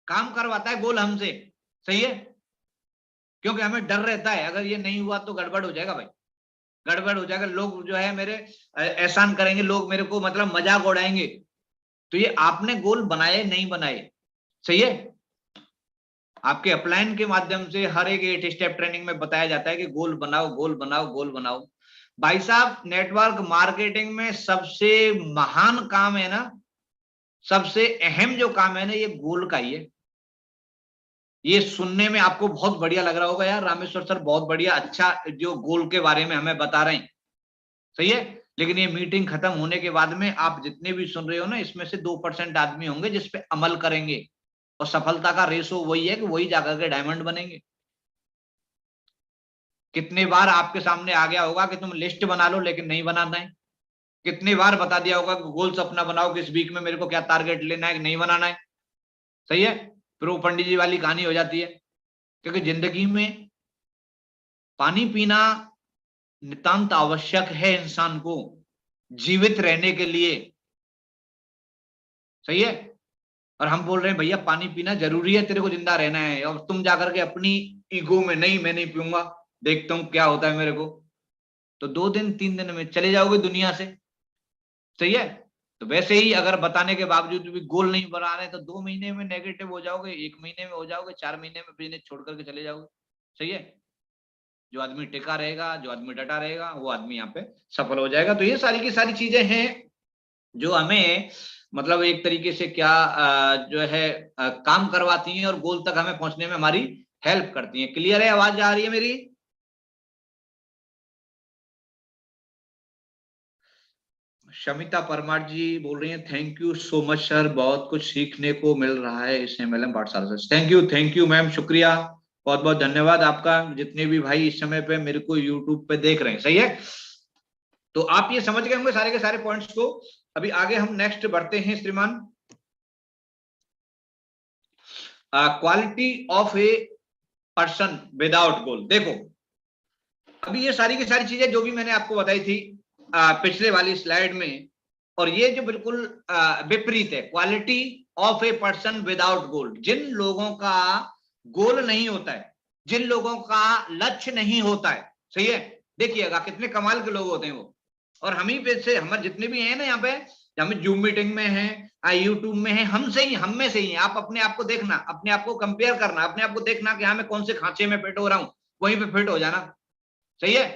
काम करवाता है गोल हमसे, सही है, क्योंकि हमें डर रहता है अगर ये नहीं हुआ तो गड़बड़ हो जाएगा भाई, गड़बड़ हो जाएगा, लोग जो है मेरे एहसान करेंगे, लोग मेरे को मतलब मजाक उड़ाएंगे। तो ये आपने गोल बनाए नहीं बनाए, सही है, आपके अपलाइन के माध्यम से हर एक 8 स्टेप ट्रेनिंग में बताया जाता है कि गोल बनाओ, गोल बनाओ, गोल बनाओ। भाई साहब नेटवर्क मार्केटिंग में सबसे महान काम है ना, सबसे अहम जो काम है ना, ये गोल का ही है। ये सुनने में आपको बहुत बढ़िया लग रहा होगा, यार रामेश्वर सर बहुत बढ़िया, अच्छा जो गोल के बारे में हमें बता रहे हैं, सही है। लेकिन ये मीटिंग खत्म होने के बाद में आप जितने भी सुन रहे हो ना, इसमें से 2% आदमी होंगे जिसपे अमल करेंगे, और सफलता का रेशो वही है कि वही जाकर के डायमंड बनेंगे। कितने बार आपके सामने आ गया होगा कि तुम लिस्ट बना लो, लेकिन नहीं बनाना है। कितनी बार बता दिया होगा कि गोल्स अपना बनाओ कि इस वीक में मेरे को क्या टारगेट लेना है, नहीं बनाना है, सही है। फिर वो पंडित जी वाली कहानी हो जाती है, क्योंकि जिंदगी में पानी पीना नितांत आवश्यक है इंसान को जीवित रहने के लिए, सही है। और हम बोल रहे हैं भैया पानी पीना जरूरी है, तेरे को जिंदा रहना है, और तुम जाकर के अपनी ईगो में नहीं मैं नहीं पीऊंगा, देखता हूं क्या होता है मेरे को, तो 2 दिन 3 दिन में चले जाओगे दुनिया से, सही है। तो वैसे ही अगर बताने के बावजूद भी गोल नहीं बना रहे तो 2 महीने में नेगेटिव हो जाओगे, 1 महीने में हो जाओगे, 4 महीने में बिजनेस छोड़ करके चले जाओगे, सही है। जो आदमी टिका रहेगा, जो आदमी डटा रहेगा, वो आदमी यहाँ पे सफल हो जाएगा। तो ये सारी की सारी चीजें हैं जो हमें मतलब एक तरीके से क्या जो है काम करवाती हैं और गोल तक हमें पहुंचने में हमारी हेल्प करती हैं। क्लियर है, आवाज आ रही है मेरी? शमिता परमार जी बोल रही हैं thank you so much sir, बहुत कुछ सीखने को मिल रहा है इस MLM पाठशाला से। थैंक यू मैम, शुक्रिया, बहुत बहुत धन्यवाद आपका। जितने भी भाई इस समय पे मेरे को यूट्यूब पे देख रहे हैं, सही है, तो आप ये समझ गए होंगे सारे के सारे पॉइंट्स को। अभी आगे हम नेक्स्ट बढ़ते हैं श्रीमान, quality of a person without गोल। देखो अभी ये सारी की सारी चीजें जो भी मैंने आपको बताई थी पिछले वाली स्लाइड में, और ये जो बिल्कुल विपरीत है, quality of a person without goal. जिन लोगों का गोल नहीं होता है, जिन लोगों का लक्ष्य नहीं होता है, सही है, देखिएगा कितने कमाल के लोग होते हैं वो। और हम ही पे से हमारे जितने भी हैं ना यहाँ पे, हम जूम मीटिंग में हैं, यूट्यूब में हैं, हमसे ही, हम में से ही। आप अपने आप को देखना, अपने आप को कंपेयर करना, अपने आप को देखना कि हाँ मैं कौन से खांचे में फिट हो रहा हूं, वहीं पे फिट हो जाना, सही है,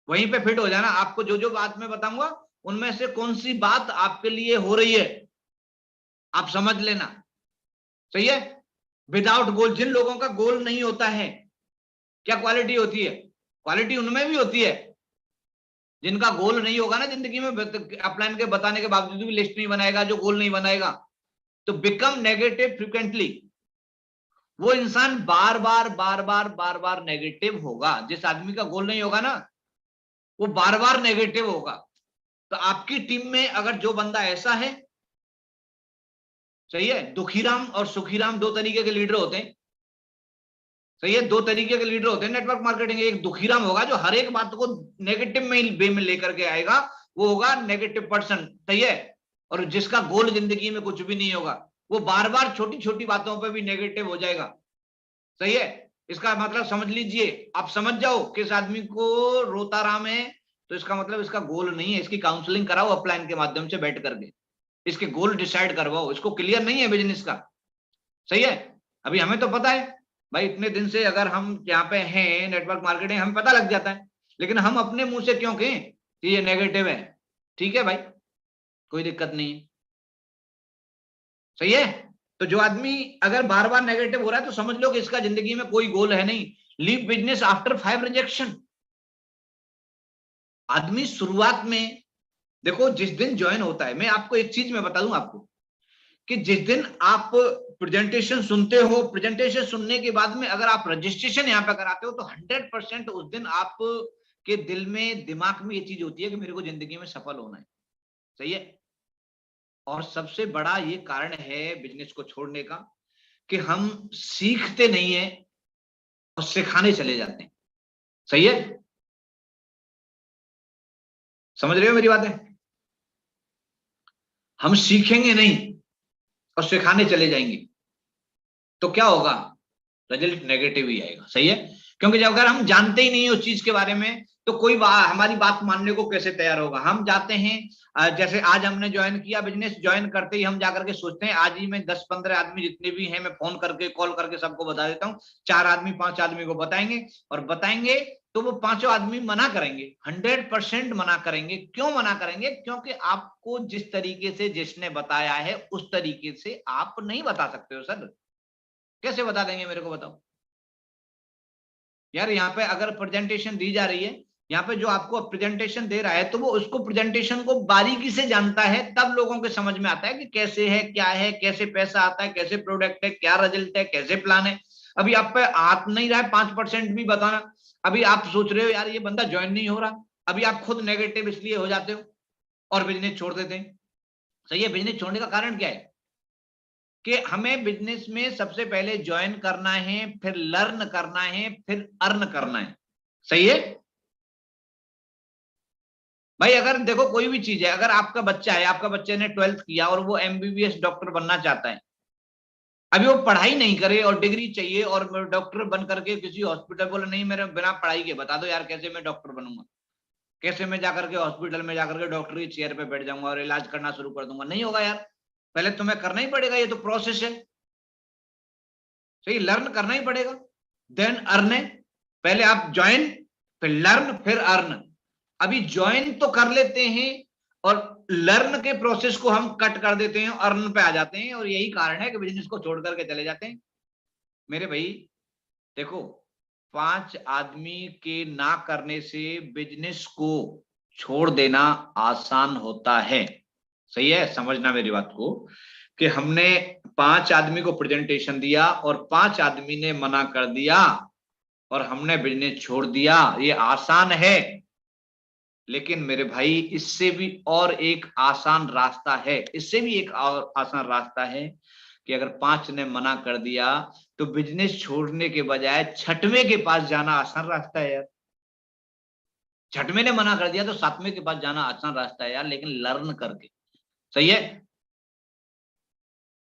वहीं पे फिट हो जाना। आपको जो जो बात मैं बताऊंगा उनमें से कौन सी बात आपके लिए हो रही है आप समझ लेना, सही है। विदाउट गोल, जिन लोगों का गोल नहीं होता है, क्या क्वालिटी होती है? क्वालिटी उनमें भी होती है जिनका गोल नहीं होगा ना जिंदगी में, अपलाइन के बताने के बावजूद भी लिस्ट नहीं बनाएगा, जो गोल नहीं बनाएगा, तो बिकम नेगेटिव फ्रिक्वेंटली। वो इंसान बार बार नेगेटिव होगा। जिस आदमी का गोल नहीं होगा ना, वो बार बार नेगेटिव होगा। तो आपकी टीम में अगर जो बंदा ऐसा है, सही है, दुखीराम और सुखीराम 2 तरीके के लीडर होते हैं, सही है, 2 तरीके के लीडर होते हैं नेटवर्क मार्केटिंग। एक दुखीराम होगा जो हर एक बात को नेगेटिव में वे में लेकर के आएगा, वो होगा नेगेटिव पर्सन, सही है। और जिसका गोल जिंदगी में कुछ भी नहीं होगा, वो बार बार छोटी छोटी बातों पर भी नेगेटिव हो जाएगा, सही है। इसका मतलब समझ लीजिए, आप समझ जाओ किस आदमी को रोताराम है, तो इसका मतलब इसका गोल नहीं है। इसकी काउंसलिंग कराओ अपलाइन के माध्यम से बैठ करके, इसके गोल डिसाइड करवाओ, इसको क्लियर नहीं है बिजनेस का। सही है। अभी हमें तो पता है भाई, इतने दिन से अगर हम यहाँ पे हैं नेटवर्क मार्केटिंग, हमें पता लग जाता है, लेकिन हम अपने मुंह से क्यों कहें कि ये नेगेटिव है। ठीक है भाई, कोई दिक्कत नहीं है। सही है। तो जो आदमी अगर बार बार नेगेटिव हो रहा है तो समझ लो कि इसका जिंदगी में कोई गोल है नहीं। Leave business after 5 rejection. आदमी शुरुआत में, देखो जिस दिन ज्वाइन होता है, मैं आपको एक चीज मैं बता दूं आपको, कि जिस दिन आप प्रेजेंटेशन सुनते हो, प्रेजेंटेशन सुनने के बाद में अगर आप रजिस्ट्रेशन यहाँ पे कराते हो, तो 100% उस दिन आप के दिल में, दिमाग में ये चीज होती है कि मेरे को जिंदगी में सफल होना है। सही है। और सबसे बड़ा ये कारण है बिजनेस को छोड़ने का, कि हम सीखते नहीं है और सिखाने चले जाते हैं। सही है। समझ रहे हो मेरी बातें? हम सीखेंगे नहीं और सिखाने चले जाएंगे तो क्या होगा, रिजल्ट नेगेटिव ही आएगा। सही है। क्योंकि जब अगर हम जानते ही नहीं उस चीज के बारे में, तो कोई हमारी बात मानने को कैसे तैयार होगा। हम जाते हैं, जैसे आज हमने ज्वाइन किया बिजनेस, ज्वाइन करते ही हम जाकर के सोचते हैं आज ही मैं 10-15 आदमी जितने भी हैं, मैं फोन करके कॉल करके सबको बता देता हूँ। 4 आदमी 5 आदमी को बताएंगे, और बताएंगे तो वो 5 आदमी मना करेंगे, 100% मना करेंगे। क्यों मना करेंगे? क्योंकि आपको जिस तरीके से जिसने बताया है उस तरीके से आप नहीं बता सकते हो। सर कैसे बता देंगे मेरे को बताओ यार। यहाँ पे अगर प्रेजेंटेशन दी जा रही है, यहाँ पे जो आपको प्रेजेंटेशन दे रहा है, तो वो उसको प्रेजेंटेशन को बारीकी से जानता है, तब लोगों के समझ में आता है कि कैसे है, क्या है, कैसे पैसा आता है, कैसे प्रोडक्ट है, क्या रिजल्ट है, कैसे प्लान है। अभी आप पे हाथ नहीं रहा है 5% भी बताना। अभी आप सोच रहे हो यार ये बंदा ज्वाइन नहीं हो रहा, अभी आप खुद नेगेटिव इसलिए हो जाते हो और बिजनेस छोड़ देते हैं। सही है। बिजनेस छोड़ने का कारण क्या है? कि हमें बिजनेस में सबसे पहले ज्वाइन करना है, फिर लर्न करना है, फिर अर्न करना है। सही है भाई। अगर देखो कोई भी चीज है, अगर आपका बच्चा है, आपका बच्चे ने 12th किया और वो एमबीबीएस डॉक्टर बनना चाहता है, अभी वो पढ़ाई नहीं करे और डिग्री चाहिए और डॉक्टर बन करके किसी हॉस्पिटल, बोले नहीं मेरे बिना पढ़ाई के बता दो यार कैसे मैं डॉक्टर बनूंगा, कैसे मैं जाकर के हॉस्पिटल में जाकर के डॉक्टर की चेयर पे बैठ जाऊंगा और इलाज करना शुरू कर दूंगा। नहीं होगा यार, पहले तुम्हें करना ही पड़ेगा, ये तो प्रोसेस है। सही, लर्न करना ही पड़ेगा, देन अर्न है। पहले आप ज्वाइन, फिर लर्न, फिर अर्न। अभी ज्वाइन तो कर लेते हैं और लर्न के प्रोसेस को हम कट कर देते हैं, अर्न पे आ जाते हैं, और यही कारण है कि बिजनेस को छोड़ करके चले जाते हैं। मेरे भाई देखो, 5 आदमी के ना करने से बिजनेस को छोड़ देना आसान होता है। सही है, समझना मेरी बात को, कि हमने 5 आदमी को प्रेजेंटेशन दिया और 5 आदमी ने मना कर दिया और हमने बिजनेस छोड़ दिया, ये आसान है। लेकिन मेरे भाई इससे भी और एक आसान रास्ता है, इससे भी एक और आसान रास्ता है, कि अगर 5 ने मना कर दिया तो बिजनेस छोड़ने के बजाय 6वें के पास जाना आसान रास्ता है यार। 6वें ने मना कर दिया तो 7वें के पास जाना आसान रास्ता है यार, लेकिन लर्न करके। सही है।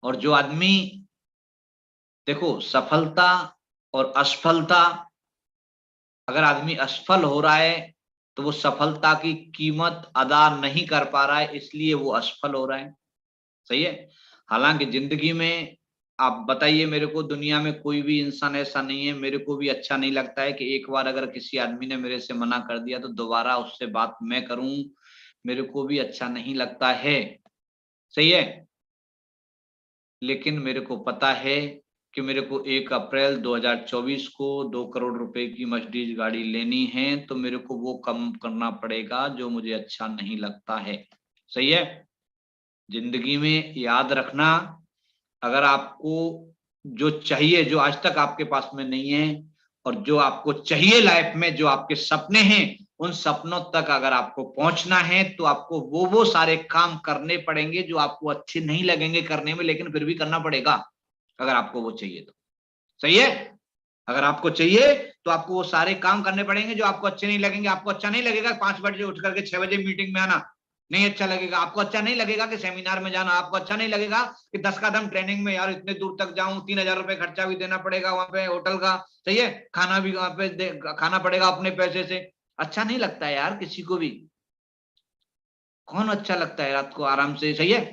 और जो आदमी, देखो सफलता और असफलता, अगर आदमी असफल हो रहा है तो वो सफलता की कीमत अदा नहीं कर पा रहा है, इसलिए वो असफल हो रहा है। सही है। हालांकि जिंदगी में आप बताइए मेरे को, दुनिया में कोई भी इंसान ऐसा नहीं है, मेरे को भी अच्छा नहीं लगता है कि एक बार अगर किसी आदमी ने मेरे से मना कर दिया तो दोबारा उससे बात मैं करूं, मेरे को भी अच्छा नहीं लगता है। सही है। लेकिन मेरे को पता है कि मेरे को 1 अप्रैल 2024 को 2 करोड़ रुपए की मर्सिडीज गाड़ी लेनी है, तो मेरे को वो कम करना पड़ेगा जो मुझे अच्छा नहीं लगता है। सही है। जिंदगी में याद रखना, अगर आपको जो चाहिए, जो आज तक आपके पास में नहीं है, और जो आपको चाहिए लाइफ में, जो आपके सपने हैं, उन सपनों तक अगर आपको पहुंचना है तो आपको वो सारे काम करने पड़ेंगे जो आपको अच्छे नहीं लगेंगे करने में, लेकिन फिर भी करना पड़ेगा अगर आपको वो चाहिए तो। सही है। अगर आपको चाहिए तो आपको वो सारे काम करने पड़ेंगे जो आपको अच्छे नहीं लगेंगे। आपको अच्छा नहीं लगेगा 5 बजे उठ करके 6 बजे मीटिंग में आना, नहीं अच्छा लगेगा आपको, अच्छा नहीं लगेगा कि सेमिनार में जाना, आपको अच्छा नहीं लगेगा कि 10 कदम ट्रेनिंग में यार इतने दूर तक जाऊं, 3,000 रुपए खर्चा भी देना पड़ेगा वहां पे होटल का, सही है, खाना भी वहां पे खाना पड़ेगा अपने पैसे से। अच्छा नहीं लगता है यार किसी को भी, कौन अच्छा लगता है रात को आराम से, सही है।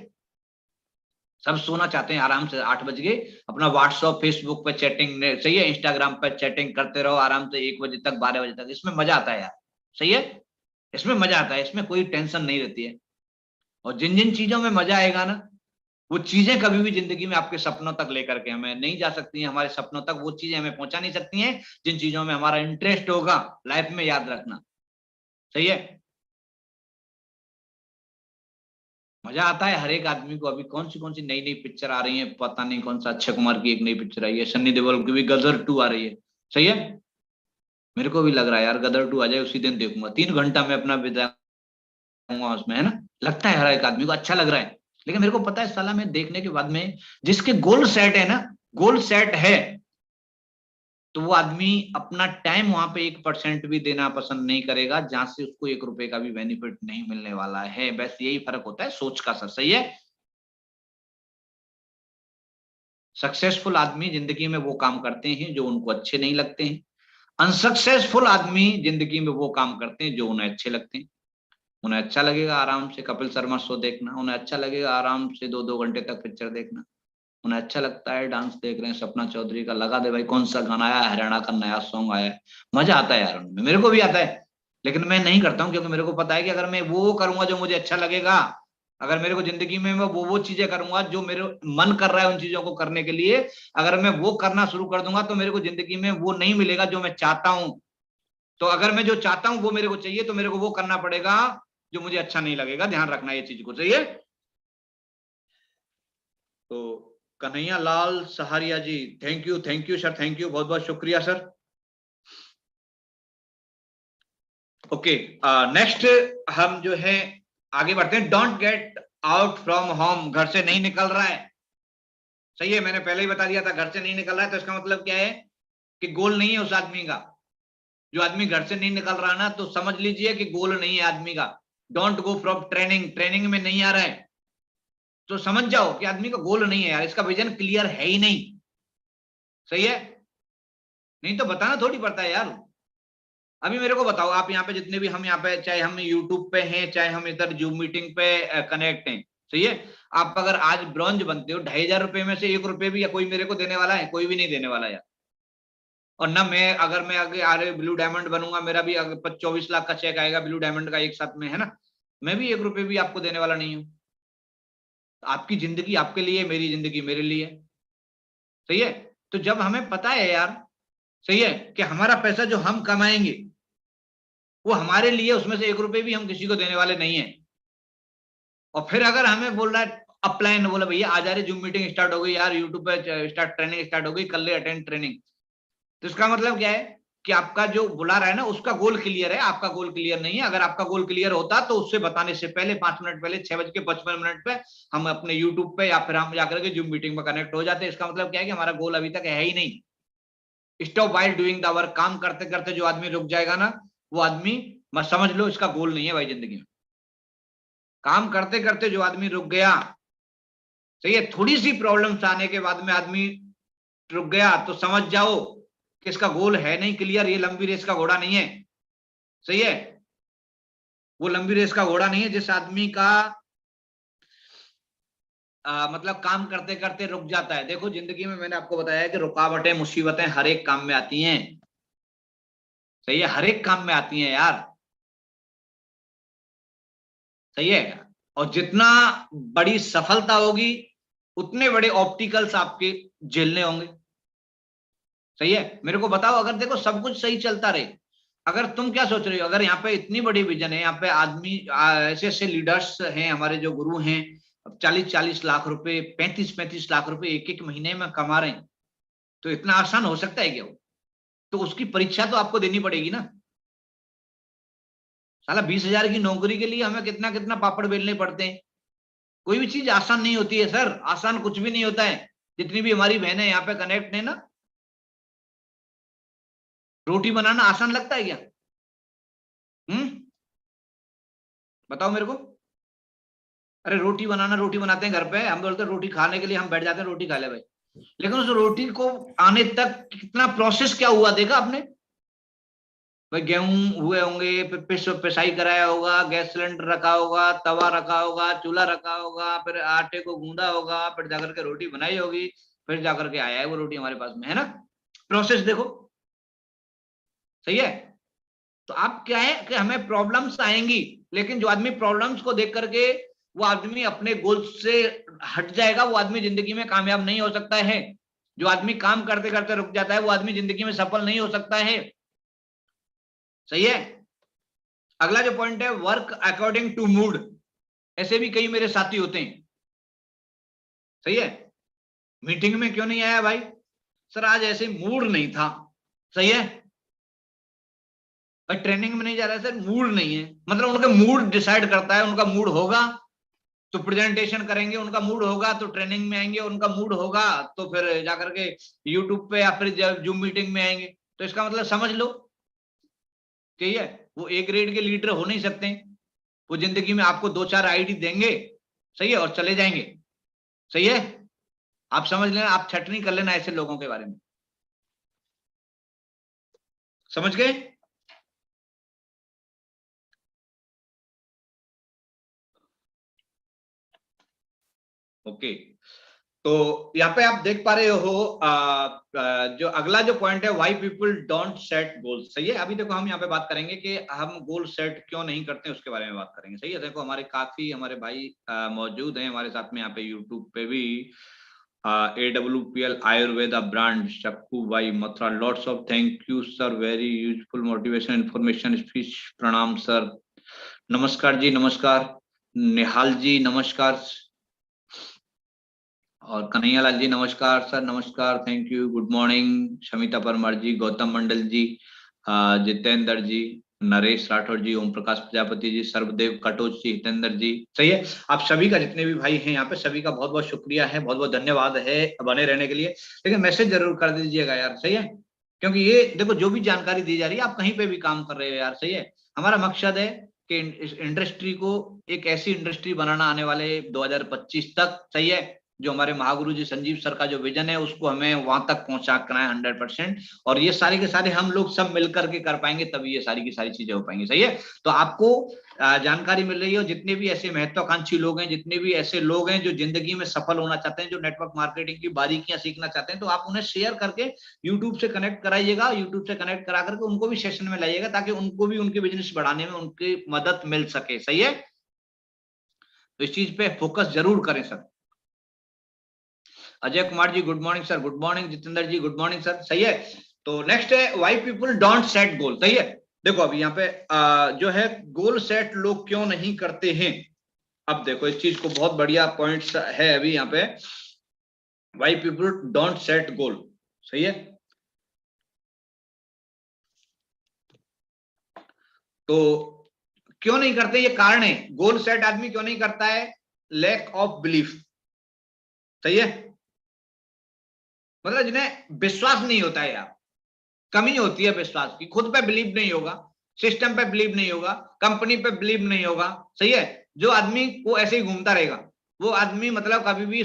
सब सोना चाहते हैं आराम से, 8 बज गए अपना व्हाट्सएप फेसबुक पे चैटिंग, सही है, इंस्टाग्राम पे चैटिंग करते रहो आराम से 1 बजे तक 12 बजे तक, इसमें मजा आता है यार, सही है, इसमें मजा आता है, इसमें कोई टेंशन नहीं रहती है। और जिन जिन चीजों में मजा आएगा ना, वो चीजें कभी भी जिंदगी में आपके सपनों तक लेकर के हमें नहीं जा सकती हैं, हमारे सपनों तक वो चीजें हमें पहुंचा नहीं सकती हैं जिन चीजों में हमारा इंटरेस्ट होगा लाइफ में, याद रखना, सही है। मजा आता है हर एक आदमी को। अभी कौन सी नई नई पिक्चर आ रही है, पता नहीं कौन सा अक्षय कुमार की एक नई पिक्चर आई है, सन्नी देओल की भी गदर 2 आ रही है, सही है। मेरे को भी लग रहा है यार गदर 2 आ जाए उसी दिन देखूंगा, 3 घंटा में अपना बिताऊंगा उसमें, है ना। लगता है हर एक आदमी को अच्छा लग रहा है, लेकिन मेरे को पता है साला, मैं देखने के बाद में जिसके गोल सेट है ना, गोल सेट है, तो वो आदमी अपना टाइम वहां पे 1% भी देना पसंद नहीं करेगा जहां से उसको 1 रुपए का भी बेनिफिट नहीं मिलने वाला है। बस यही फर्क होता है सोच का, सर, सही है। सक्सेसफुल आदमी जिंदगी में वो काम करते हैं जो उनको अच्छे नहीं लगते हैं, अनसक्सेसफुल आदमी जिंदगी में वो काम करते हैं जो उन्हें अच्छे लगते हैं। उन्हें अच्छा लगेगा आराम से कपिल शर्मा शो देखना, उन्हें अच्छा लगेगा आराम से 2-2 घंटे तक पिक्चर देखना, उन्हें अच्छा लगता है डांस देख रहे हैं सपना चौधरी का, लगा दे भाई कौन सा गाना आया, हरियाणा का नया सॉन्ग आया है, मजा आता है यार उनमें, मेरे को भी आता है। लेकिन मैं नहीं करता हूँ क्योंकि मेरे को पता है कि अगर मैं वो करूंगा जो मुझे अच्छा लगेगा, अगर मेरे को जिंदगी में मैं वो चीजें करूंगा जो मेरे मन कर रहा है उन चीजों को करने के लिए, अगर मैं वो करना शुरू कर दूंगा तो मेरे को जिंदगी में वो नहीं मिलेगा जो मैं चाहता हूं। तो अगर मैं जो चाहता हूं वो मेरे को चाहिए तो मेरे को वो करना पड़ेगा जो मुझे अच्छा नहीं लगेगा, ध्यान रखना ये चीज को, सही है। तो Kanhaiya Lal Saharia ji, thank you sir, thank you, बहुत बहुत शुक्रिया सर। ओके, नेक्स्ट हम जो है आगे बढ़ते हैं। Don't get out from home, घर से नहीं निकल रहा है, सही है, मैंने पहले ही बता दिया था, घर से नहीं निकल रहा है तो इसका मतलब क्या है कि गोल नहीं है उस आदमी का। जो आदमी घर से नहीं निकल रहा ना, तो समझ लीजिए कि गोल नहीं है आदमी का। Don't go from training, training में नहीं आ रहा है तो समझ जाओ कि आदमी का गोल नहीं है यार, इसका विजन क्लियर है ही नहीं, सही है। नहीं तो बताना थोड़ी पड़ता है यार। अभी मेरे को बताओ, आप यहाँ पे जितने भी हम यहाँ पे, चाहे हम यूट्यूब पे हैं चाहे हम इधर जूम मीटिंग पे कनेक्ट हैं, सही है, आप अगर आज ब्रॉन्ज बनते हो, 2,500 रुपए में से 1 रुपए भी या कोई मेरे को देने वाला है, कोई भी नहीं देने वाला यार। और ना मैं, अगर मैं आगे आ रहे ब्लू डायमंड बनूंगा, मेरा भी 24 लाख का चेक आएगा ब्लू डायमंड का एक साथ में, है ना, मैं भी 1 रुपए भी आपको देने वाला नहीं हूँ। आपकी जिंदगी आपके लिए, मेरी जिंदगी मेरे लिए, सही है। तो जब हमें पता है यार, सही है, कि हमारा पैसा जो हम कमाएंगे वो हमारे लिए, उसमें से 1 रुपए भी हम किसी को देने वाले नहीं है, और फिर अगर हमें बोल रहा है अपलाइन, बोला भैया आ जा रहे, जूम मीटिंग स्टार्ट हो गई यार, यूट्यूब पे स्टार्ट ट्रेनिंग स्टार्ट हो गई, कल ले अटेंड ट्रेनिंग, तो इसका मतलब क्या है कि आपका जो बुला रहा है ना उसका गोल क्लियर है, आपका गोल क्लियर नहीं है। अगर आपका गोल क्लियर होता तो उससे बताने से पहले 5 मिनट पहले 6:55 पे हम अपने यूट्यूब पे या फिर हम जाकर के जूम मीटिंग में कनेक्ट हो जाते। इसका मतलब क्या है कि हमारा गोल अभी तक है ही नहीं। Stop while doing the work, काम करते करते जो आदमी रुक जाएगा ना, वो आदमी मत समझ लो इसका गोल नहीं है भाई जिंदगी में। काम करते करते जो आदमी रुक गया, सही है, थोड़ी सी प्रॉब्लम्स आने के बाद में आदमी रुक गया, तो समझ जाओ कि इसका गोल है नहीं क्लियर, ये लंबी रेस का घोड़ा नहीं है, सही है। वो लंबी रेस का घोड़ा नहीं है जिस आदमी का मतलब काम करते करते रुक जाता है। देखो जिंदगी में मैंने आपको बताया है कि रुकावटें मुसीबतें हर एक काम में आती हैं, सही है, हर एक काम में आती हैं यार, सही है। और जितना बड़ी सफलता होगी उतने बड़े ऑप्टिकल्स आपके झेलने होंगे, सही है। मेरे को बताओ, अगर देखो सब कुछ सही चलता रहे, अगर तुम क्या सोच रहे हो, अगर यहाँ पे इतनी बड़ी विजन है, यहाँ पे आदमी ऐसे ऐसे लीडर्स हैं, हमारे जो गुरु हैं, 40-40 लाख रुपए, 35-35 लाख रुपए एक एक महीने में कमा रहे हैं, तो इतना आसान हो सकता है क्या वो? तो उसकी परीक्षा तो आपको देनी पड़ेगी ना। साला 20,000 की नौकरी के लिए हमें कितना कितना पापड़ बेलने पड़ते हैं। कोई भी चीज आसान नहीं होती है सर, आसान कुछ भी नहीं होता है। जितनी भी हमारी बहनें यहाँ पे कनेक्ट है ना, रोटी बनाना आसान लगता है क्या? हम्म, बताओ मेरे को। अरे रोटी बनाते हैं घर पे, हम बोलते हैं रोटी खाने के लिए हम बैठ जाते हैं, रोटी खा ले भाई, लेकिन उस रोटी को आने तक कितना प्रोसेस क्या हुआ देखा आपने? भाई गेहूं हुए होंगे, पिसाई कराया होगा, गैस सिलेंडर रखा होगा, तवा रखा होगा, चूल्हा रखा होगा, फिर आटे को गूंदा होगा, फिर जाकर के रोटी बनाई होगी, फिर जाकर के आया है वो रोटी हमारे पास में, है ना? प्रोसेस देखो, सही है? तो आप क्या है कि हमें प्रॉब्लम्स आएंगी, लेकिन जो आदमी प्रॉब्लम्स को देख करके वो आदमी अपने गोल से हट जाएगा, वो आदमी जिंदगी में कामयाब नहीं हो सकता है। जो आदमी काम करते करते रुक जाता है वो आदमी जिंदगी में सफल नहीं हो सकता है, सही है? अगला जो पॉइंट है, वर्क अकॉर्डिंग टू मूड। ऐसे भी कई मेरे साथी होते हैं, सही है? मीटिंग में क्यों नहीं आया भाई? सर आज ऐसे मूड नहीं था, सही है? ट्रेनिंग में नहीं जा रहा है सर, मूड नहीं है। मतलब उनका मूड डिसाइड करता है, उनका मूड होगा तो प्रेजेंटेशन करेंगे, उनका मूड होगा तो ट्रेनिंग में आएंगे, उनका मूड होगा तो फिर जाकर के यूट्यूब पे या फिर जूम मीटिंग में आएंगे। तो इसका मतलब समझ लो कि है वो ए ग्रेड के लीडर हो नहीं सकते, वो जिंदगी में आपको 2-4 आईडी देंगे, सही है, और चले जाएंगे, सही है? आप समझ लेना, आप छटनी कर लेना ऐसे लोगों के बारे में, समझ गए? ओके, तो यहाँ पे आप देख पा रहे हो जो अगला जो पॉइंट है, why people don't set goals, सही है? अभी देखो हम यहाँ पे बात करेंगे कि हम गोल सेट क्यों नहीं करते, उसके बारे में बात करेंगे, सही है? देखो हमारे काफी हमारे भाई मौजूद हैं हमारे साथ में यहाँ पे यूट्यूब पे भी, AWPL आयुर्वेदा ब्रांड, शक्कू भाई Mathura, lots of thank you sir, very useful motivation information speech, प्रणाम सर, नमस्कार जी, नमस्कार निहाल जी, नमस्कार, और कन्हैयालाल जी नमस्कार सर, नमस्कार, thank you, good morning, Shamita Parmar ji, Gautam Mandal ji, Jitendra ji, Naresh Rathore ji, Om Prakash Prajapati ji, Sarvdev Katoch ji, Hitendra ji, सही है? आप सभी का जितने भी भाई हैं यहाँ पे सभी का बहुत बहुत शुक्रिया है, बहुत बहुत धन्यवाद है बने रहने के लिए, लेकिन मैसेज जरूर कर दीजिएगा यार, सही है? क्योंकि ये देखो जो भी जानकारी दी जा रही है आप कहीं पे भी काम कर रहे हो यार, सही है? हमारा मकसद है कि इस इंडस्ट्री को एक ऐसी इंडस्ट्री बनाना आने वाले 2025 तक, सही है? जो हमारे महागुरु जी संजीव सर का जो विजन है उसको हमें वहां तक पहुंचा करना है 100%, और ये सारे के सारे हम लोग सब मिलकर के कर पाएंगे, तभी ये सारी की सारी चीजें हो पाएंगी, सही है? तो आपको जानकारी मिल रही है, जितने भी ऐसे महत्वाकांक्षी लोग हैं, जितने भी ऐसे लोग हैं जो जिंदगी में सफल होना चाहते हैं, जो नेटवर्क मार्केटिंग की बारीकियां सीखना चाहते हैं, तो आप उन्हें शेयर करके यूट्यूब से कनेक्ट कराइएगा, यूट्यूब से कनेक्ट करा करके उनको भी सेशन में लाइएगा, ताकि उनको भी उनके बिजनेस बढ़ाने में उनकी मदद मिल सके, सही है? तो इस चीज पे फोकस जरूर करें sir. Ajay Kumar ji good morning sir, good morning, Jitendra ji good morning sir, सही है? तो नेक्स्ट है why people don't set goal, सही है? देखो अभी यहाँ पे जो है गोल सेट लोग क्यों नहीं करते हैं, अब देखो इस चीज को बहुत बढ़िया पॉइंट्स है अभी यहाँ पे, why people don't set goal, सही है? तो क्यों नहीं करते, ये कारण है, गोल सेट आदमी क्यों नहीं करता है? लैक ऑफ बिलीफ, सही है? मतलब जिन्हें विश्वास नहीं होता है यार, कमी होती है विश्वास की, खुद पे बिलीव नहीं होगा, सिस्टम पे बिलीव नहीं होगा, कंपनी पे बिलीव नहीं होगा, सही है? जो आदमी को ऐसे ही घूमता रहेगा वो आदमी मतलब कभी भी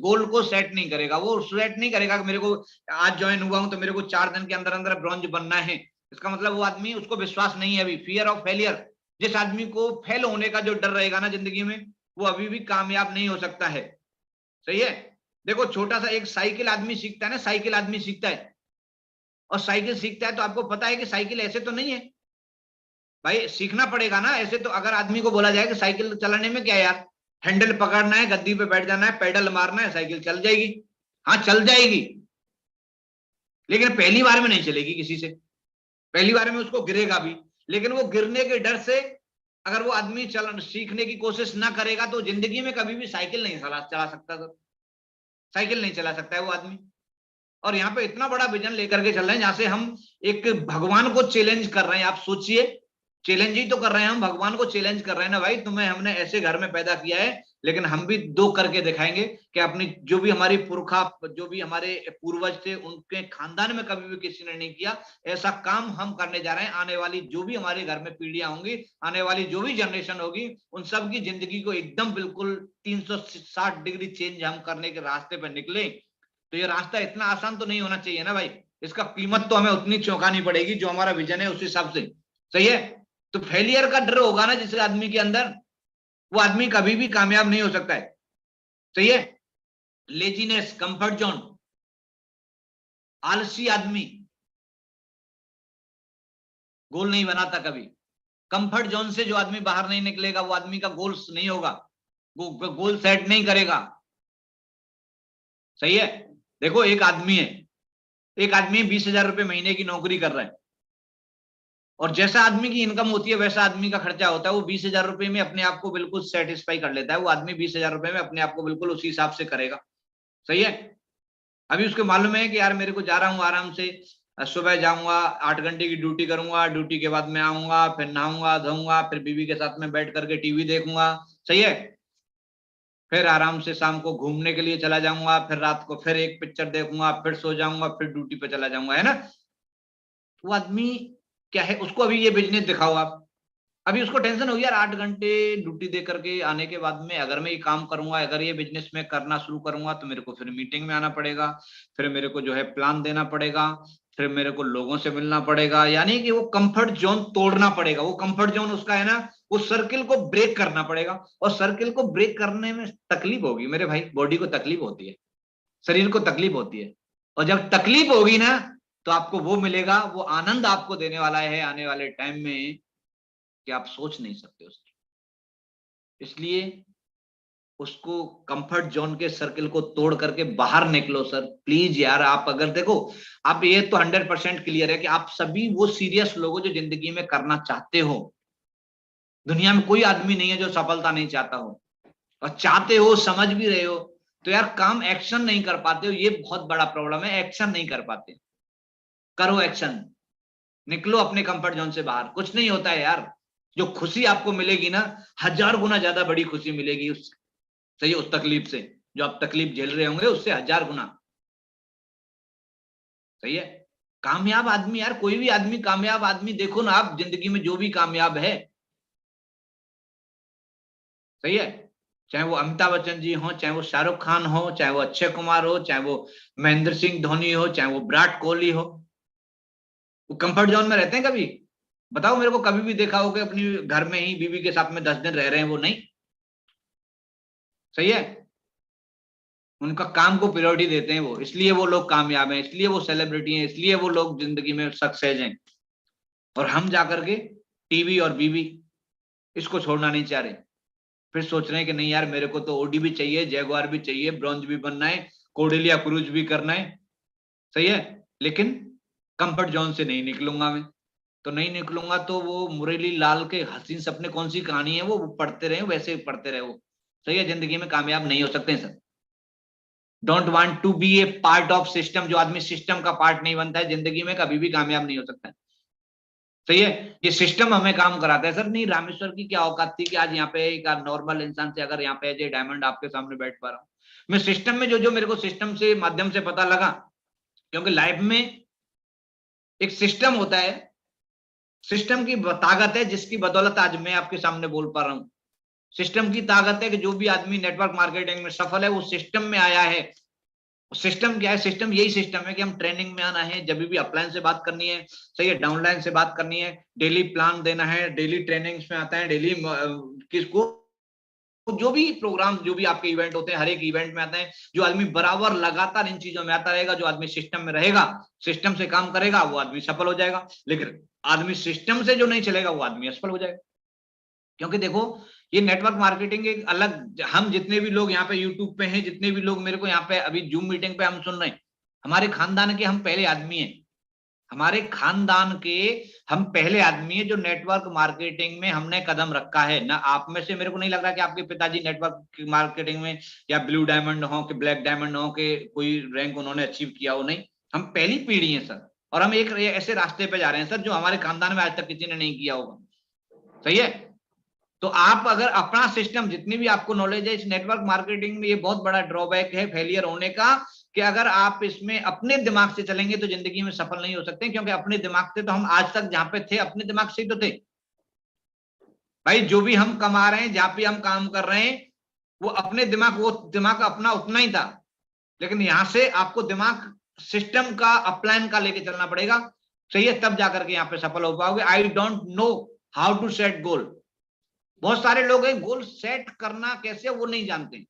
गोल को सेट नहीं करेगा, वो सेट नहीं करेगा कि मेरे को आज ज्वाइन हुआ हूं तो मेरे को 4 दिन के अंदर अंदर ब्रॉन्ज बनना है, इसका मतलब वो आदमी, उसको विश्वास नहीं है अभी, फियर ऑफ फेलियर। जिस आदमी को फेल होने का जो डर रहेगा ना जिंदगी में, वो अभी भी कामयाब नहीं हो सकता है, सही है? देखो छोटा सा एक साइकिल आदमी सीखता है ना, साइकिल आदमी सीखता है, और साइकिल सीखता है तो आपको पता है कि साइकिल ऐसे तो नहीं है भाई, सीखना पड़ेगा ना ऐसे। तो अगर आदमी को बोला जाए कि साइकिल चलाने में क्या है यार, हैंडल पकड़ना है, गद्दी पे बैठ जाना है, पेडल मारना है, साइकिल चल जाएगी। हाँ चल जाएगी, लेकिन पहली बार में नहीं चलेगी किसी से, पहली बार में उसको गिरेगा भी, लेकिन वो गिरने के डर से अगर वो आदमी सीखने की कोशिश ना करेगा तो जिंदगी में कभी भी साइकिल नहीं चला सकता, तो साइकिल नहीं चला सकता है वो आदमी। और यहाँ पे इतना बड़ा विजन लेकर के चल रहे हैं जहां से हम एक भगवान को चैलेंज कर रहे हैं, आप सोचिए, चैलेंज ही तो कर रहे हैं हम, भगवान को चैलेंज कर रहे हैं ना भाई, तुम्हें हमने ऐसे घर में पैदा किया है लेकिन हम भी दो करके दिखाएंगे कि अपनी जो भी हमारी पुरखा, जो भी हमारे पूर्वज थे, उनके खानदान में कभी भी किसी ने नहीं किया, ऐसा काम हम करने जा रहे हैं। आने वाली जो भी हमारे घर में पीढ़ियां होंगी, आने वाली जो भी जनरेशन होगी, उन सब की जिंदगी को एकदम बिल्कुल 360 डिग्री चेंज हम करने के रास्ते पर निकले। तो ये रास्ता इतना आसान तो नहीं होना चाहिए ना भाई, इसका कीमत तो हमें उतनी चौंकानी पड़ेगी, जो हमारा विजन है उस हिसाब से। सही है। तो फेलियर का डर होगा ना जिस आदमी के अंदर, वो आदमी कभी भी कामयाब नहीं हो सकता है। सही है। लेजीनेस, कंफर्ट जोन, आलसी आदमी गोल नहीं बनाता कभी। कंफर्ट जोन से जो आदमी बाहर नहीं निकलेगा, वो आदमी का गोल्स नहीं होगा, वो गोल सेट नहीं करेगा। सही है। देखो एक आदमी है, 20,000 रुपए महीने की नौकरी कर रहा है, और जैसा आदमी की इनकम होती है वैसा आदमी का खर्चा होता है। वो 20,000 रुपए में अपने आप को बिल्कुल सेटिस्फाई कर लेता है। वो आदमी 20,000 रुपए में अपने आप को बिल्कुल उसी हिसाब से करेगा। सही है। अभी उसको मालूम है कि यार मेरे को जा रहा हूँ आराम से, सुबह जाऊंगा, 8 घंटे की ड्यूटी करूंगा, ड्यूटी के बाद मैं आऊंगा, फिर नहाऊंगा धोऊंगा, फिर बीवी के साथ में बैठ करके टीवी देखूंगा। सही है। फिर आराम से शाम को घूमने के लिए चला जाऊंगा, फिर रात को फिर एक पिक्चर देखूंगा, फिर सो जाऊंगा, फिर ड्यूटी पे चला जाऊंगा, है ना। वो आदमी क्या है, उसको अभी ये बिजनेस दिखाओ आप, अभी उसको टेंशन होगी यार 8 घंटे ड्यूटी दे करके आने के बाद में अगर मैं ये काम करूंगा, अगर ये बिजनेस में करना शुरू करूंगा, तो मेरे को फिर मीटिंग में आना पड़ेगा, फिर मेरे को जो है प्लान देना पड़ेगा, फिर मेरे को लोगों से मिलना पड़ेगा। यानी कि वो कंफर्ट जोन तोड़ना पड़ेगा। वो कंफर्ट जोन उसका है ना, वो सर्किल को ब्रेक करना पड़ेगा। और सर्किल को ब्रेक करने में तकलीफ होगी मेरे भाई, बॉडी को तकलीफ होती है, शरीर को तकलीफ होती है। और जब तकलीफ होगी ना, तो आपको वो मिलेगा, वो आनंद आपको देने वाला है आने वाले टाइम में कि आप सोच नहीं सकते उसकी। इसलिए उसको कंफर्ट जोन के सर्किल को तोड़ करके बाहर निकलो सर, प्लीज यार। आप अगर देखो, आप ये तो 100% क्लियर है कि आप सभी वो सीरियस लोग हो जो जिंदगी में करना चाहते हो। दुनिया में कोई आदमी नहीं है जो सफलता नहीं चाहता हो, और चाहते हो, समझ भी रहे हो, तो यार काम एक्शन नहीं कर पाते हो, ये बहुत बड़ा प्रॉब्लम है। एक्शन नहीं कर पाते, करो एक्शन, निकलो अपने कंफर्ट जोन से बाहर। कुछ नहीं होता है यार, जो खुशी आपको मिलेगी ना, 1000 गुना ज्यादा बड़ी खुशी मिलेगी उस, सही, उस तकलीफ से, जो आप तकलीफ झेल रहे होंगे उससे 1000 गुना। सही है। कामयाब आदमी यार, कोई भी आदमी कामयाब आदमी देखो ना आप, जिंदगी में जो भी कामयाब है, सही है, चाहे वो अमिताभ बच्चन जी हो, चाहे वो शाहरुख खान हो, चाहे वो अक्षय कुमार हो, चाहे वो महेंद्र सिंह धोनी हो, चाहे वो विराट कोहली हो, वो कंफर्ट जोन में रहते हैं कभी? बताओ मेरे को, कभी भी देखा हो कि अपनी घर में ही बीवी के साथ में 10 दिन रह रहे हैं? वो नहीं। सही है। उनका काम को प्रायोरिटी देते हैं वो, इसलिए वो लोग कामयाब हैं, इसलिए वो सेलिब्रिटी हैं, इसलिए वो लोग जिंदगी में सक्सेस हैं। और हम जाकर के टीवी और बीवी इसको छोड़ना नहीं चाह रहे, फिर सोच रहे हैं कि नहीं यार मेरे को तो ओडी भी चाहिए, जैगुआर भी चाहिए, ब्रॉन्ज भी बनना है, कोडेलिया क्रूज भी करना है। सही है। लेकिन कंफर्ट जोन से नहीं निकलूंगा मैं, तो नहीं निकलूंगा तो वो मुरली लाल के हसीन सपने कौन सी कहानी है, वो पढ़ते रहे, वैसे ही पढ़ते रहे वो। सही है। जिंदगी में कामयाब नहीं हो सकते sir. Don't want to be a part of system. जो आदमी सिस्टम का पार्ट नहीं बनता है, जिंदगी में कभी भी कामयाब नहीं हो सकता है। सही है। ये सिस्टम हमें काम कराता है सर। नहीं, रामेश्वर की क्या औकात थी कि आज यहाँ पे एक नॉर्मल इंसान से अगर यहाँ पे एज ए डायमंड आपके सामने बैठ पा रहा हूँ, मैं सिस्टम में जो जो मेरे को सिस्टम से माध्यम से पता लगा, क्योंकि लाइफ में एक सिस्टम होता है, सिस्टम की ताकत है जिसकी बदौलत आज मैं आपके सामने बोल पा रहा हूं। सिस्टम की ताकत है कि जो भी आदमी नेटवर्क मार्केटिंग में सफल है वो सिस्टम में आया है। सिस्टम क्या है? सिस्टम यही सिस्टम है कि हम ट्रेनिंग में आना है, जब भी अपलाइन से बात करनी है, सही है, डाउनलाइन से बात करनी है, डेली प्लान देना है, डेली ट्रेनिंग्स में आता है, डेली किसको, जो भी प्रोग्राम, जो भी आपके इवेंट होते हैं, हर एक इवेंट में आता है। जो आदमी बराबर लगातार इन चीजों में आता रहेगा, जो आदमी सिस्टम में रहेगा, सिस्टम से काम करेगा, वो आदमी सफल हो जाएगा। लेकिन आदमी सिस्टम से जो नहीं चलेगा, वो आदमी असफल हो जाएगा। क्योंकि देखो, ये नेटवर्क मार्केटिंग एक अलग, हम जितने भी लोग यहाँ पे यूट्यूब पे हैं, जितने भी लोग मेरे को यहाँ पे अभी जूम मीटिंग पे हम सुन रहे हैं, हमारे खानदान के हम पहले आदमी हैं। हमारे खानदान के हम पहले आदमी है जो नेटवर्क मार्केटिंग में हमने कदम रखा है ना। आप में से मेरे को नहीं लग रहा कि आपके पिताजी नेटवर्क मार्केटिंग में या ब्लू डायमंड हो कि ब्लैक डायमंड हो कि कोई रैंक उन्होंने अचीव किया हो, नहीं। हम पहली पीढ़ी है सर, और हम एक ऐसे रास्ते पे जा रहे हैं सर जो हमारे खानदान में आज तक किसी ने नहीं किया होगा। सही है। तो आप अगर अपना सिस्टम, जितनी भी आपको नॉलेज है इस नेटवर्क मार्केटिंग में, ये बहुत बड़ा ड्रॉबैक है फेलियर होने का, कि अगर आप इसमें अपने दिमाग से चलेंगे तो जिंदगी में सफल नहीं हो सकते, क्योंकि अपने दिमाग से तो हम आज तक जहां पे थे अपने दिमाग से ही तो थे भाई। जो भी हम कमा रहे हैं, जहां भी हम काम कर रहे हैं, वो अपने दिमाग, वो दिमाग अपना उतना ही था। लेकिन यहां से आपको दिमाग सिस्टम का, अपलाइन का लेके चलना पड़ेगा, सही है, तब जाकर के यहाँ पे सफल हो पाओगे। I don't know how to set goal. बहुत सारे लोग हैं, गोल सेट करना कैसे वो नहीं जानते,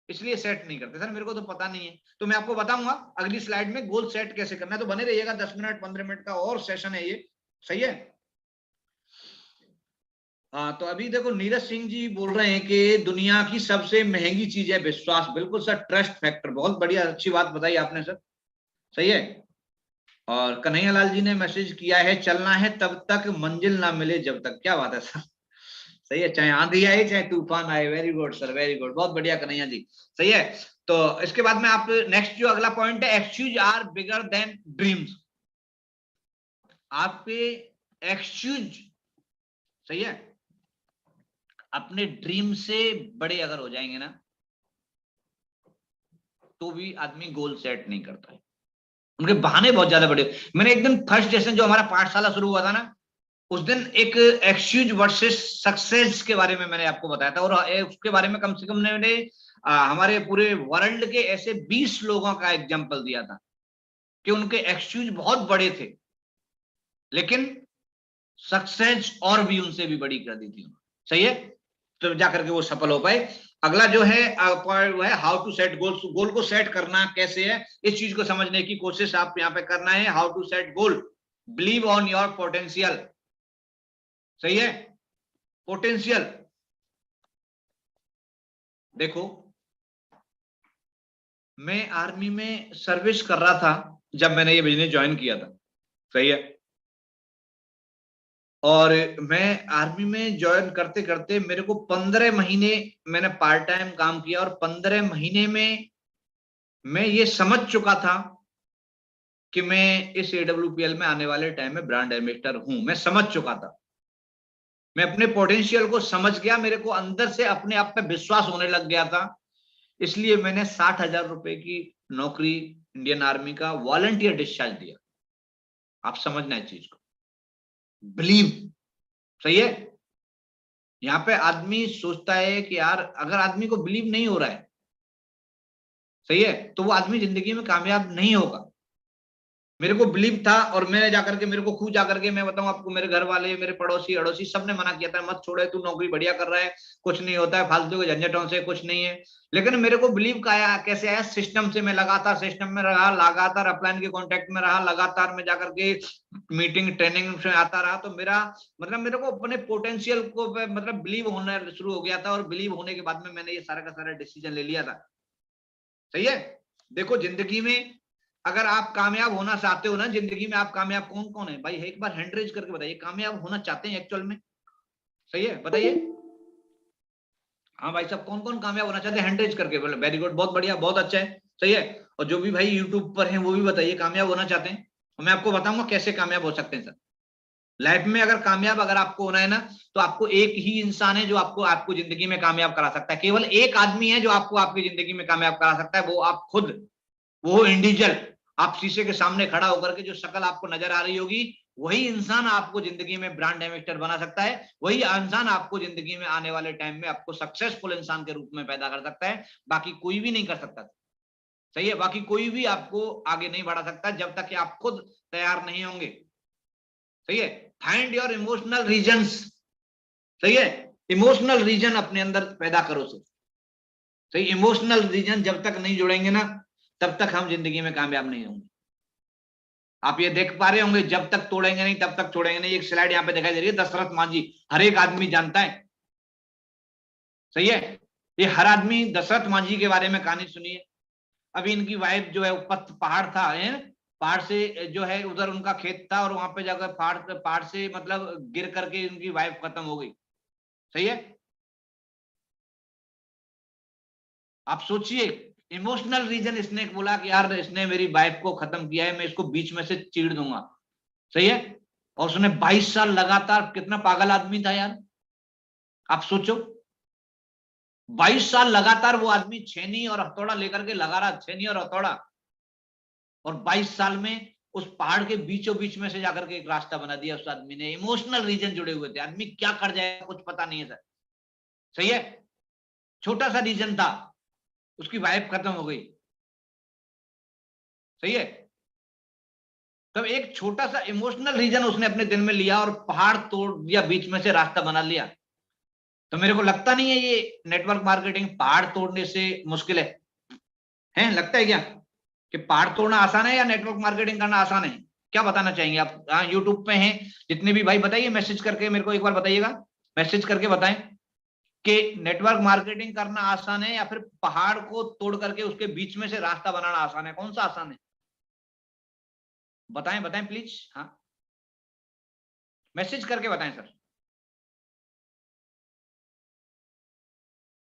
इसलिए सेट नहीं करते। सर मेरे को तो पता नहीं है, तो मैं आपको बताऊंगा अगली स्लाइड में गोल सेट कैसे करना है, तो बने रहिएगा। 10 मिनट 15 मिनट का और सेशन है ये, सही है। हाँ, तो अभी देखो नीरज सिंह जी बोल रहे हैं कि दुनिया की सबसे महंगी चीज है विश्वास। बिल्कुल सर, ट्रस्ट फैक्टर, बहुत बढ़िया, अच्छी बात बताई आपने सर, सही है। और कन्हैया लाल जी ने मैसेज किया है, चलना है तब तक मंजिल ना मिले जब तक। क्या बात है सर, सही है, चाहे आंधी आए चाहे तूफान आए। Very good sir, very good, बहुत बढ़िया कन्हैया जी, सही है। तो इसके बाद में आप नेक्स्ट जो अगला पॉइंट है, excuse are bigger than dreams. आपके एक्सक्यूज, सही है, अपने ड्रीम से बड़े अगर हो जाएंगे ना, तो भी आदमी गोल सेट नहीं करता है, उनके बहाने बहुत ज्यादा बड़े। मैंने एक दिन फर्स्ट सेशन जो हमारा पाठशाला शुरू हुआ था ना, उस दिन एक एक्सक्यूज वर्सेस सक्सेस के बारे में मैंने आपको बताया था, और उसके बारे में कम से कम मैंने हमारे पूरे वर्ल्ड के ऐसे 20 लोगों का एग्जांपल दिया था कि उनके एक्सक्यूज बहुत बड़े थे, लेकिन सक्सेस और भी उनसे भी बड़ी कर दी थी, सही है, तो जाकर के वो सफल हो पाए। अगला जो है पॉइंट वो है हाउ टू सेट गोल्स। गोल को सेट करना कैसे है, इस चीज को समझने की कोशिश आप यहाँ पे करना है। How to set goal, believe on your potential, सही है, पोटेंशियल। देखो मैं आर्मी में सर्विस कर रहा था जब मैंने ये बिजनेस ज्वाइन किया था, सही है, और मैं आर्मी में ज्वाइन करते करते मेरे को 15 महीने मैंने पार्ट टाइम काम किया, और 15 महीने में मैं ये समझ चुका था कि मैं इस AWPL में आने वाले टाइम में ब्रांड एम्बेसडर हूं। मैं समझ चुका था, मैं अपने पोटेंशियल को समझ गया, मेरे को अंदर से अपने आप पे विश्वास होने लग गया था। इसलिए मैंने 60,000 रुपए की नौकरी इंडियन आर्मी का वॉलंटियर डिस्चार्ज दिया। आप समझना है चीज को, बिलीव, सही है। यहाँ पे आदमी सोचता है कि यार अगर आदमी को बिलीव नहीं हो रहा है, सही है, तो वो आदमी जिंदगी में कामयाब नहीं होगा। मेरे को बिलीव था, और मैंने जाकर के, मेरे को खुद जाकर के, मैं बताऊं आपको, मेरे घर वाले, मेरे पड़ोसी अड़ोसी सबने मना किया था, मत छोड़े, तू नौकरी बढ़िया कर रहा है, कुछ नहीं होता है, फालतू के झंझटों से कुछ नहीं है। लेकिन मेरे को बिलीव का आया, कैसे आया, सिस्टम से। मैं लगातार सिस्टम में रहा, लगातार अपलाइन के कॉन्टेक्ट में रहा, लगातार मैं जाकर के मीटिंग ट्रेनिंग में आता रहा, तो मेरा मतलब मेरे को अपने पोटेंशियल को मतलब बिलीव होना शुरू हो गया था, और बिलीव होने के बाद में मैंने ये सारा का सारा डिसीजन ले लिया था, सही है। देखो जिंदगी में अगर आप कामयाब होना चाहते हो ना, जिंदगी में आप कामयाब, कौन कौन है भाई, एक बार हैंड रेज करके बताइए, कामयाब होना चाहते हैं एक्चुअल में, सही है, बताइए। हाँ भाई साहब, कौन कौन कामयाब होना चाहते हैं, हैंड रेज करके बोले। वेरी गुड, बहुत बढ़िया, बहुत अच्छा है, सही है। और जो भी भाई यूट्यूब पर हैं वो भी बताइए कामयाब होना चाहते हैं, और मैं आपको बताऊंगा कैसे कामयाब हो सकते हैं सर। लाइफ में अगर कामयाब अगर आपको होना है ना, तो आपको एक ही इंसान है जो आपको आपको जिंदगी में कामयाब करा सकता है। केवल एक आदमी है जो आपको आपकी जिंदगी में कामयाब करा सकता है, वो आप खुद, वो इंडिविजुअल। आप शीशे के सामने खड़ा होकर के जो शक्ल आपको नजर आ रही होगी, वही इंसान आपको जिंदगी में ब्रांड एम्बेसडर बना सकता है। वही इंसान आपको जिंदगी में आने वाले टाइम में आपको सक्सेसफुल इंसान के रूप में पैदा कर सकता है। बाकी कोई भी नहीं कर सकता, सही है। बाकी कोई भी आपको आगे नहीं बढ़ा सकता जब तक कि आप खुद तैयार नहीं होंगे, सही है। फाइंड योर इमोशनल रीजन्स, सही है, इमोशनल रीजन अपने अंदर पैदा करो सर, सही। इमोशनल रीजन जब तक नहीं जुड़ेंगे ना, तब तक हम जिंदगी में कामयाब नहीं होंगे। आप ये देख पा रहे होंगे, जब तक तोड़ेंगे नहीं तब तक छोड़ेंगे नहीं। एक स्लाइड यहाँ पे दिखाई दे रही है, दशरथ मांझी, हर एक आदमी जानता है, सही है। ये हर आदमी दशरथ मांझी के बारे में कहानी सुनी है। अभी इनकी वाइफ जो है, पहाड़ था, पहाड़ से जो है उधर उनका खेत था, और वहां पे जाकर पहाड़ से मतलब गिर करके उनकी वाइफ खत्म हो गई, सही है। आप सोचिए, इमोशनल रीजन, इसने बोला कि यार इसने मेरी वाइफ को खत्म किया है, मैं इसको बीच में से चीर दूंगा, सही है। और उसने 22 साल लगातार, कितना पागल आदमी था यार, आप सोचो 22 साल लगातार वो आदमी छेनी और हथौड़ा लेकर के लगा रहा, छेनी और हथौड़ा, और 22 साल में उस पहाड़ के बीचों बीच में से जाकर के एक रास्ता बना दिया उस आदमी ने। इमोशनल रीजन जुड़े हुए थे, आदमी क्या कर जाएगा कुछ पता नहीं है सर। सही है, छोटा सा रीजन था, उसकी वाइफ खत्म हो गई। सही है, तब एक छोटा सा इमोशनल रीजन उसने अपने दिल में लिया और पहाड़ तोड़ दिया, बीच में से रास्ता बना लिया। तो मेरे को लगता नहीं है ये नेटवर्क मार्केटिंग पहाड़ तोड़ने से मुश्किल है? लगता है क्या कि पहाड़ तोड़ना आसान है या नेटवर्क मार्केटिंग करना आसान है? क्या बताना चाहेंगे आप? हाँ, यूट्यूब पे हैं जितने भी भाई, बताइए, मैसेज करके मेरे को एक बार बताइएगा, मैसेज करके बताएं कि नेटवर्क मार्केटिंग करना आसान है या फिर पहाड़ को तोड़ करके उसके बीच में से रास्ता बनाना आसान है? कौन सा आसान है? बताएं बताएं प्लीज। हाँ, मैसेज करके बताएं सर।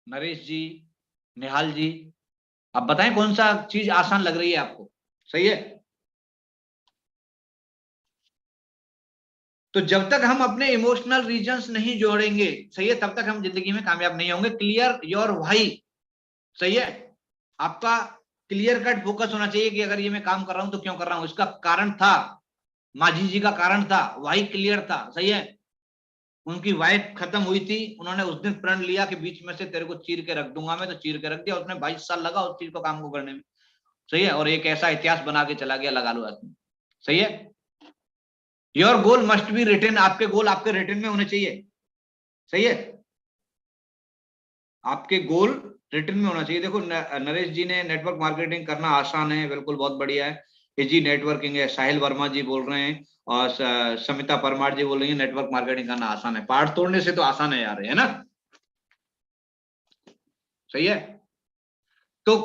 नरेश जी, निहाल जी, आप बताएं कौन सा चीज आसान लग रही है आपको? सही है, तो जब तक हम अपने इमोशनल रीजन्स नहीं जोड़ेंगे, सही है, तब तक हम जिंदगी में कामयाब नहीं होंगे। Clear your why. सही है, आपका क्लियर कट फोकस होना चाहिए कि अगर ये मैं काम कर रहा हूं तो क्यों कर रहा हूं, इसका कारण था, माझी जी का कारण था, व्हाई क्लियर था। सही है, उनकी वाइफ खत्म हुई थी, उन्होंने उस दिन प्रण लिया कि बीच में से तेरे को चीर के रख दूंगा मैं, तो चीर के रख दिया। उसने 22 साल लगा उस चीज को, काम को करने में। सही है, और एक ऐसा इतिहास बना के चला गया, लगा लो आदमी। सही है, your goal must be written, आपके गोल आपके रिटन में होने चाहिए। सही है, आपके गोल रिटन में होना चाहिए। देखो नरेश जी ने नेटवर्क मार्केटिंग करना आसान है, बिल्कुल बहुत बढ़िया है, इजी नेटवर्किंग है। साहिल वर्मा जी बोल रहे हैं और समिता परमार जी बोल रही है नेटवर्क मार्केटिंग करना आसान है। पहाड़ तोड़ने से तो आसान है यार, है ना? सही है, तो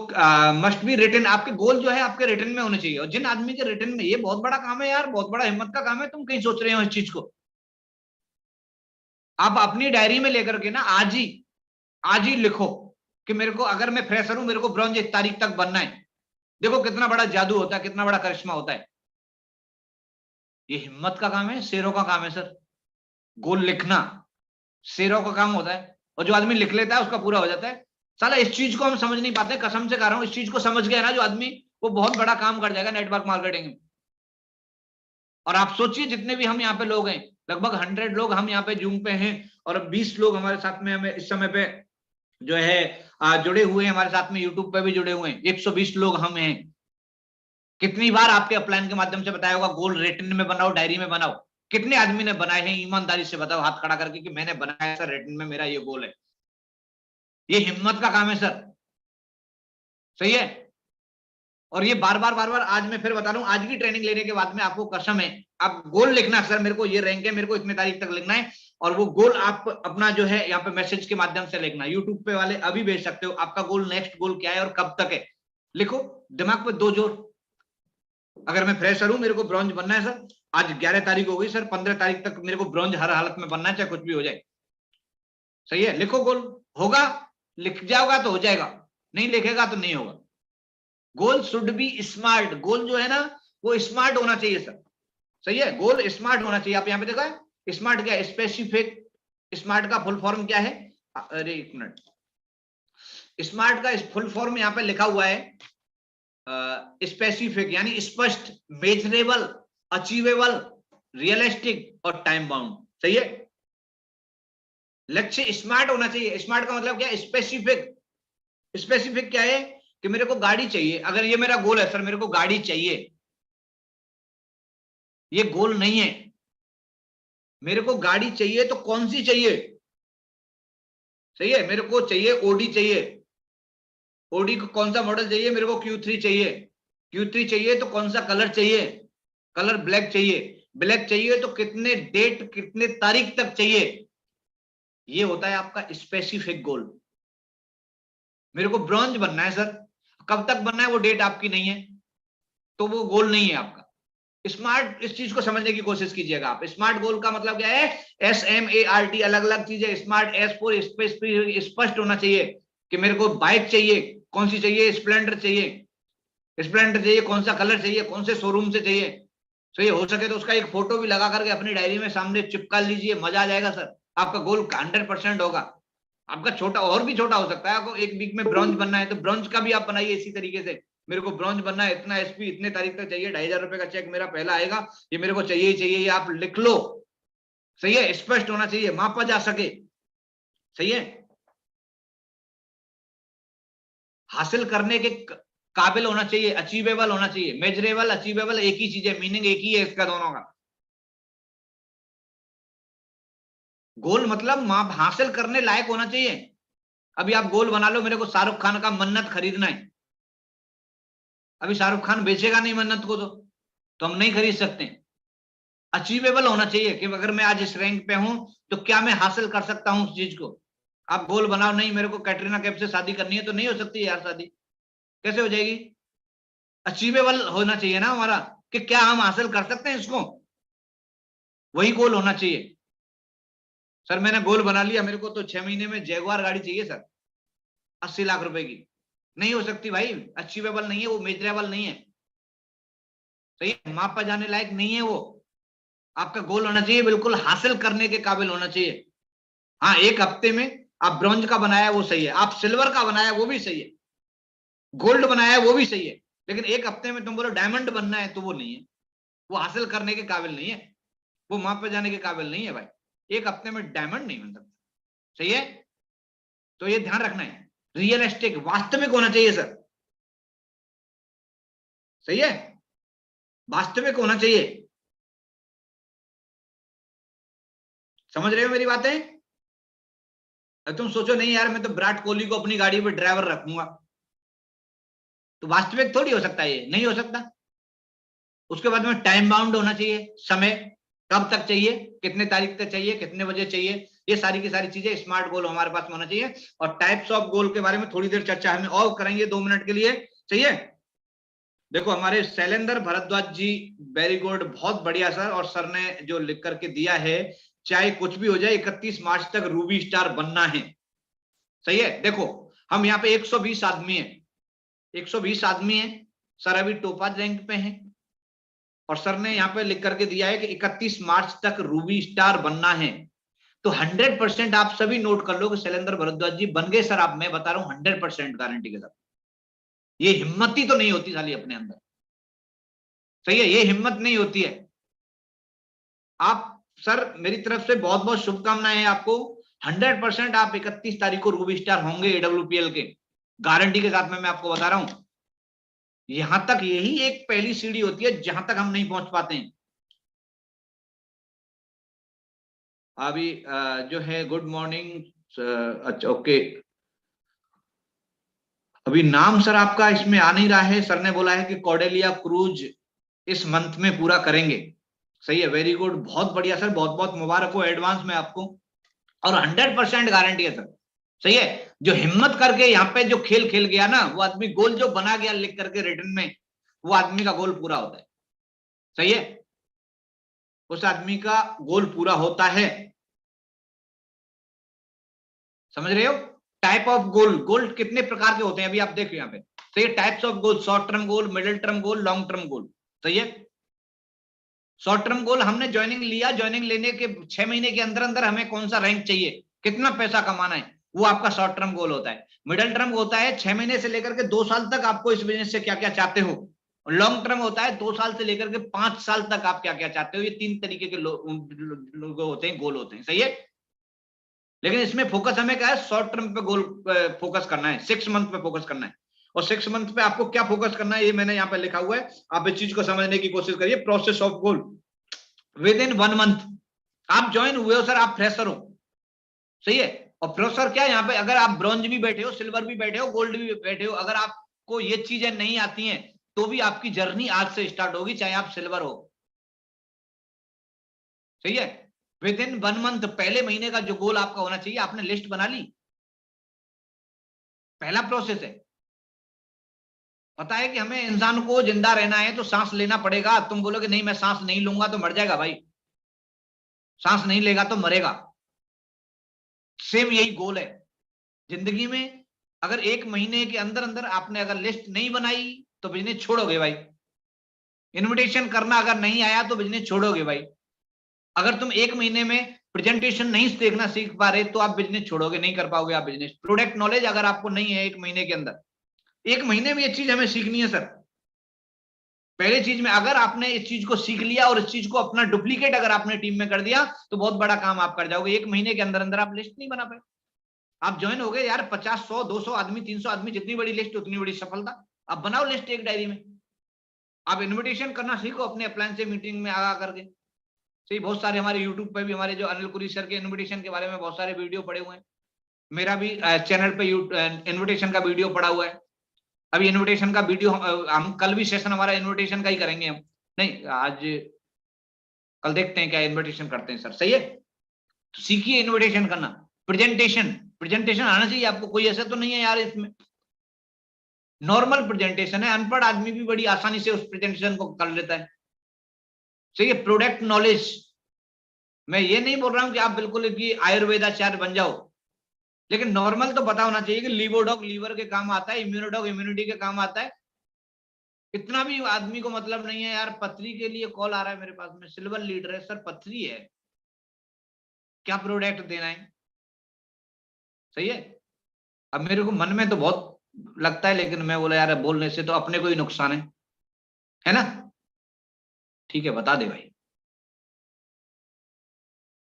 मस्ट बी रिटन, आपके गोल जो है आपके रिटन में होने चाहिए। और जिन आदमी के रिटन में, ये बहुत बड़ा काम है यार, बहुत बड़ा हिम्मत का काम है, तुम कहीं सोच रहे हो इस चीज को? आप अपनी डायरी में लेकर के ना आज ही लिखो कि मेरे को, अगर मैं फ्रेशर हूं, मेरे को ब्रॉन्ज इस तारीख तक बनना है। देखो कितना बड़ा जादू होता है, कितना बड़ा करिश्मा होता है। ये हिम्मत का काम है, शेरों का काम है सर। गोल लिखना शेरों का काम होता है, और जो आदमी लिख लेता है उसका पूरा हो जाता है। साला इस चीज को हम समझ नहीं पाते, कसम से कह रहा हूं, इस चीज को समझ गया ना जो आदमी, वो बहुत बड़ा काम कर जाएगा नेटवर्क मार्केटिंग में। और आप सोचिए जितने भी हम यहाँ पे लोग हैं, लगभग 100 लोग हम यहाँ पे जूम पे हैं, और 20 लोग हमारे साथ में हमें इस समय पे जो है जुड़े हुए हैं, हमारे साथ में यूट्यूब पे भी जुड़े हुए हैं, 120 लोग हम हैं। कितनी बार आपके अपलाइन के माध्यम से बताया होगा गोल रिटन में बनाओ, डायरी में बनाओ? कितने आदमी ने बनाए हैं? ईमानदारी से बताओ, हाथ खड़ा करके, कि मैंने बनाया सर, रिटन में मेरा ये गोल है। ये हिम्मत का काम है सर। सही है, और ये बार बार आज मैं फिर बता रहा हूं, आज की ट्रेनिंग लेने के बाद में आपको कसम है, आप गोल लिखना, सर मेरे को ये रैंक है, मेरे को इतने तारीख तक लिखना है, और वो गोल आप अपना जो है यहाँ पे मैसेज के माध्यम से लिखना। यूट्यूब पे वाले अभी भेज सकते हो, आपका गोल, नेक्स्ट गोल क्या है और कब तक है, लिखो, दिमाग पे 2 जोर। अगर मैं फ्रेशर हूं, मेरे को ब्रॉन्ज बनना है सर, आज 11 तारीख हो गई सर, 15 तारीख तक मेरे को ब्रॉन्ज हर हालत में बनना है, चाहे कुछ भी हो जाए। सही है, लिखो गोल, होगा, लिख जाओगा तो हो जाएगा, नहीं लिखेगा तो नहीं होगा। गोल शुड बी स्मार्ट, गोल जो है ना वो स्मार्ट होना चाहिए सर। सही है, गोल स्मार्ट होना चाहिए। आप यहाँ पे देखा है स्मार्ट क्या है? स्पेसिफिक। स्मार्ट का फुल फॉर्म क्या है? अरे एक मिनट, स्मार्ट का फुल फॉर्म यहाँ पे लिखा हुआ है स्पेसिफिक, यानी स्पष्ट, मेजरेबल, अचीवेबल, रियलिस्टिक और टाइम बाउंड। सही है, लक्ष्य स्मार्ट होना चाहिए। स्मार्ट का मतलब क्या है? स्पेसिफिक। स्पेसिफिक क्या है? कि मेरे को गाड़ी चाहिए, अगर ये मेरा गोल है सर, मेरे को गाड़ी चाहिए, ये गोल नहीं है। मेरे को गाड़ी चाहिए तो कौन सी चाहिए? सही है, मेरे को चाहिए ओडी चाहिए, ओडी को कौन सा मॉडल चाहिए? मेरे को Q3 चाहिए, Q3 चाहिए तो कौन सा कलर चाहिए? कलर ब्लैक चाहिए, ब्लैक चाहिए तो कितने डेट, कितने तारीख तक चाहिए? ये होता है आपका स्पेसिफिक गोल। मेरे को ब्रॉन्ज बनना है सर, कब तक बनना है वो डेट आपकी नहीं है, तो वो गोल नहीं है आपका। स्मार्ट, इस चीज को समझने की कोशिश कीजिएगा आप। स्मार्ट गोल का मतलब क्या है? SMART, अलग अलग चीजें। स्मार्ट, S फॉर स्पष्ट होना चाहिए कि मेरे को बाइक चाहिए, कौन सी चाहिए? स्प्लेंडर चाहिए, स्प्लेंडर चाहिए, कौन सा कलर चाहिए, कौन से शोरूम से चाहिए। सही हो सके तो उसका एक फोटो भी लगा करके अपनी डायरी में सामने चिपका लीजिए, मजा आ जाएगा सर। आपका गोल 100% होगा। आपका छोटा और भी छोटा हो सकता है, आपको एक वीक में ब्रॉन्ज बनना है तो ब्रॉन्ज का भी आप बनाइए इसी तरीके से। मेरे को ब्रॉन्ज बनना है, इतना एसपी इतने तारीख तक चाहिए, 2,500 रुपए का चेक मेरा पहला आएगा, ये मेरे को चाहिए ही चाहिए, ये आप लिख लो। सही है, स्पष्ट होना चाहिए, मापा जा सके। सही है, हासिल करने के काबिल होना चाहिए, अचीवेबल होना चाहिए। मेजरेबल अचीवेबल एक ही चीज है, मीनिंग एक ही है इसका दोनों का। गोल मतलब माप हासिल करने लायक होना चाहिए। अभी आप गोल बना लो, मेरे को शाहरुख खान का मन्नत खरीदना है, अभी शाहरुख खान बेचेगा नहीं मन्नत को, तो हम नहीं खरीद सकते। अचीवेबल होना चाहिए कि अगर मैं आज इस रैंक पे हूं तो क्या मैं हासिल कर सकता हूं उस चीज को। आप गोल बनाओ, नहीं मेरे को कैटरीना कैफ से शादी करनी है, तो नहीं हो सकती यार शादी, कैसे हो जाएगी। अचीवेबल होना चाहिए ना हमारा, कि क्या हम हासिल कर सकते हैं इसको, वही गोल होना चाहिए। सर मैंने गोल बना लिया, मेरे को तो 6 महीने में जैगुआर गाड़ी चाहिए सर 80 लाख रुपए की, नहीं हो सकती भाई, अचीवेबल नहीं है वो, मेजरेबल नहीं है। सही है, मापा जाने लायक नहीं है वो। आपका गोल होना चाहिए बिल्कुल हासिल करने के काबिल होना चाहिए। हाँ, एक हफ्ते में आप ब्रॉन्ज का बनाया वो सही है, आप सिल्वर का बनाया वो भी सही है, गोल्ड बनाया वो भी सही है, लेकिन एक हफ्ते में तुम बोलो डायमंड बनना है तो वो नहीं है, वो हासिल करने के काबिल नहीं है, वो मापे जाने के काबिल नहीं है भाई। एक हफ्ते में डायमंड नहीं बन सकता। सही है, तो ये ध्यान रखना है, रियलिस्टिक वास्तविक होना चाहिए सर। सही है, वास्तविक होना चाहिए। समझ रहे हो मेरी बातें। तुम सोचो नहीं यार मैं तो विराट कोहली को अपनी गाड़ी पे ड्राइवर रखूंगा, तो वास्तविक थोड़ी हो सकता है, ये नहीं हो सकता। उसके बाद में टाइम बाउंड होना चाहिए, समय कब तक चाहिए, कितने तारीख तक चाहिए, कितने बजे चाहिए, ये सारी की सारी चीजें स्मार्ट गोल हमारे पास होना चाहिए। और टाइप्स ऑफ गोल के बारे में थोड़ी देर चर्चा हमें और करेंगे 2 मिनट के लिए। चाहिए, देखो हमारे शैलेंद्र भारद्वाज जी, वेरी गुड, बहुत बढ़िया सर। और सर ने जो लिख करके दिया है, चाहे कुछ भी हो जाए 31 मार्च तक रूबी स्टार बनना है। सही है, देखो हम यहाँ पे 120 आदमी है, 120 आदमी है सर, अभी टोपाज रैंक पे हैं, और सर ने यहाँ पे लिख करके दिया है कि 31 मार्च तक रूबी स्टार बनना है। तो 100% आप सभी नोट कर लो कि शैलेंद्र भारद्वाज जी बन गए सर, आप मैं बता रहा हूं 100% गारंटी के साथ। ये हिम्मत ही तो नहीं होती साली अपने अंदर। सही है, ये हिम्मत नहीं होती है। आप सर मेरी तरफ से बहुत बहुत शुभकामनाएं हैं आपको। 100% आप 31 तारीख को रूबी स्टार होंगे एडब्ल्यूपीएल के, गारंटी के साथ में मैं आपको बता रहा हूं। यहां तक यही एक पहली सीढ़ी होती है जहां तक हम नहीं पहुंच पाते हैं। अभी जो है गुड मॉर्निंग, अच्छा ओके, अभी नाम सर आपका इसमें आ नहीं रहा है। सर ने बोला है कि कॉर्डेलिया क्रूज इस मंथ में पूरा करेंगे। सही है, वेरी गुड, बहुत बढ़िया सर, बहुत बहुत मुबारक हो एडवांस में आपको। और 100% गारंटी है सर। सही है, जो हिम्मत करके यहाँ पे जो खेल खेल गया ना, वो आदमी गोल जो बना गया लिख करके रिटर्न में, वो आदमी का गोल पूरा होता है। सही है, उस आदमी का गोल पूरा होता है। समझ रहे हो, टाइप ऑफ गोल, गोल कितने प्रकार के होते हैं अभी आप देखो यहाँ पे। सही है, types of goal, short term goal, middle term goal, long term goal. सही है, शॉर्ट टर्म गोल हमने ज्वाइनिंग लिया, ज्वाइनिंग लेने के 6 महीने के अंदर अंदर हमें कौन सा रैंक चाहिए, कितना पैसा कमाना है, वो आपका शॉर्ट टर्म गोल होता है। मिडिल टर्म होता है 6 महीने से लेकर के 2 साल तक आपको इस बिजनेस से क्या क्या चाहते हो। लॉन्ग टर्म होता है 2 साल से लेकर के 5 साल तक आप क्या क्या चाहते हो। ये 3 तरीके के लोग होते हैं, गोल होते हैं। सही है, लेकिन इसमें फोकस हमें क्या है, शॉर्ट टर्म पे गोल फोकस करना है, 6 मंथ पे फोकस करना है। और 6 मंथ पे आपको क्या फोकस करना है ये मैंने यहाँ पे लिखा हुआ है, आप इस चीज को समझने की कोशिश करिए। Process of goal with in 1 month, आप ज्वाइन हुए हो सर, आप फ्रेशर हो। सही है, और फ्रेशर क्या है, यहाँ पे अगर आप ब्रॉन्ज भी बैठे हो, सिल्वर भी बैठे हो, गोल्ड भी बैठे हो, अगर आपको ये चीजें नहीं आती हैं तो भी आपकी जर्नी आज से स्टार्ट होगी, चाहे आप सिल्वर हो। सही है, विद इन 1 मंथ, पहले महीने का जो गोल आपका होना चाहिए, आपने लिस्ट बना ली, पहला प्रोसेस है। पता है कि हमें इंसान को जिंदा रहना है तो सांस लेना पड़ेगा। तुम बोलोगे नहीं मैं सांस नहीं लूंगा तो मर जाएगा भाई, सांस नहीं लेगा तो मरेगा। सेम यही गोल है जिंदगी में। अगर 1 महीने के अंदर अंदर आपने अगर लिस्ट नहीं बनाई तो बिजनेस छोड़ोगे भाई। इनविटेशन करना अगर नहीं आया तो बिजनेस छोड़ोगे भाई। अगर तुम 1 महीने में प्रेजेंटेशन नहीं देखना सीख पा रहे तो आप बिजनेस छोड़ोगे, नहीं कर पाओगे आप बिजनेस। प्रोडक्ट नॉलेज अगर आपको नहीं है 1 महीने के अंदर, 1 महीने में ये चीज हमें सीखनी है सर। पहले चीज में अगर आपने इस चीज को सीख लिया और इस चीज को अपना डुप्लीकेट अगर आपने टीम में कर दिया तो बहुत बड़ा काम आप कर जाओगे। 1 महीने के अंदर अंदर आप लिस्ट नहीं बना पाए। आप ज्वाइन हो गए यार, 50, 100, 200 आदमी, 300 आदमी, जितनी बड़ी लिस्ट उतनी बड़ी सफलता। आप बनाओ लिस्ट एक डायरी में। आप इन्विटेशन करना सीखो अपने अप्लायंस से मीटिंग में आगा करके। सही, बहुत सारे हमारे यूट्यूब पे भी हमारे जो अनिल कुरी सर के इन्विटेशन के बारे में बहुत सारे वीडियो पड़े हुए हैं। मेरा भी चैनल पे इन्विटेशन का वीडियो पड़ा हुआ है। अभी इन्विटेशन का वीडियो हम कल भी सेशन हमारा इन्विटेशन का ही करेंगे हम। नहीं, आज कल देखते हैं क्या इन्विटेशन करते हैं सर। सही है, तो सीखिए इन्विटेशन करना। प्रेजेंटेशन आना चाहिए आपको। कोई ऐसा तो नहीं है यार इसमें, नॉर्मल प्रेजेंटेशन है, अनपढ़ आदमी भी बड़ी आसानी से उस प्रेजेंटेशन को कर लेता है। सही है। प्रोडक्ट नॉलेज, मैं ये नहीं बोल रहा हूं कि आप बिल्कुल कि आयुर्वेदाचार्य बन जाओ, लेकिन नॉर्मल तो पता होना चाहिए कि लीवोडॉग लीवर के काम आता है, इम्यूनोडॉग इम्यूनिटी के काम आता है। इतना भी आदमी को मतलब नहीं है यार। पथरी के लिए कॉल आ रहा है मेरे पास में, सिल्वर लीडर है सर, पथरी है, क्या प्रोडक्ट देना है। सही है। अब मेरे को मन में तो बहुत लगता है, लेकिन मैं बोला यार बोलने से तो अपने को ही नुकसान है ना। ठीक है, बता दे भाई,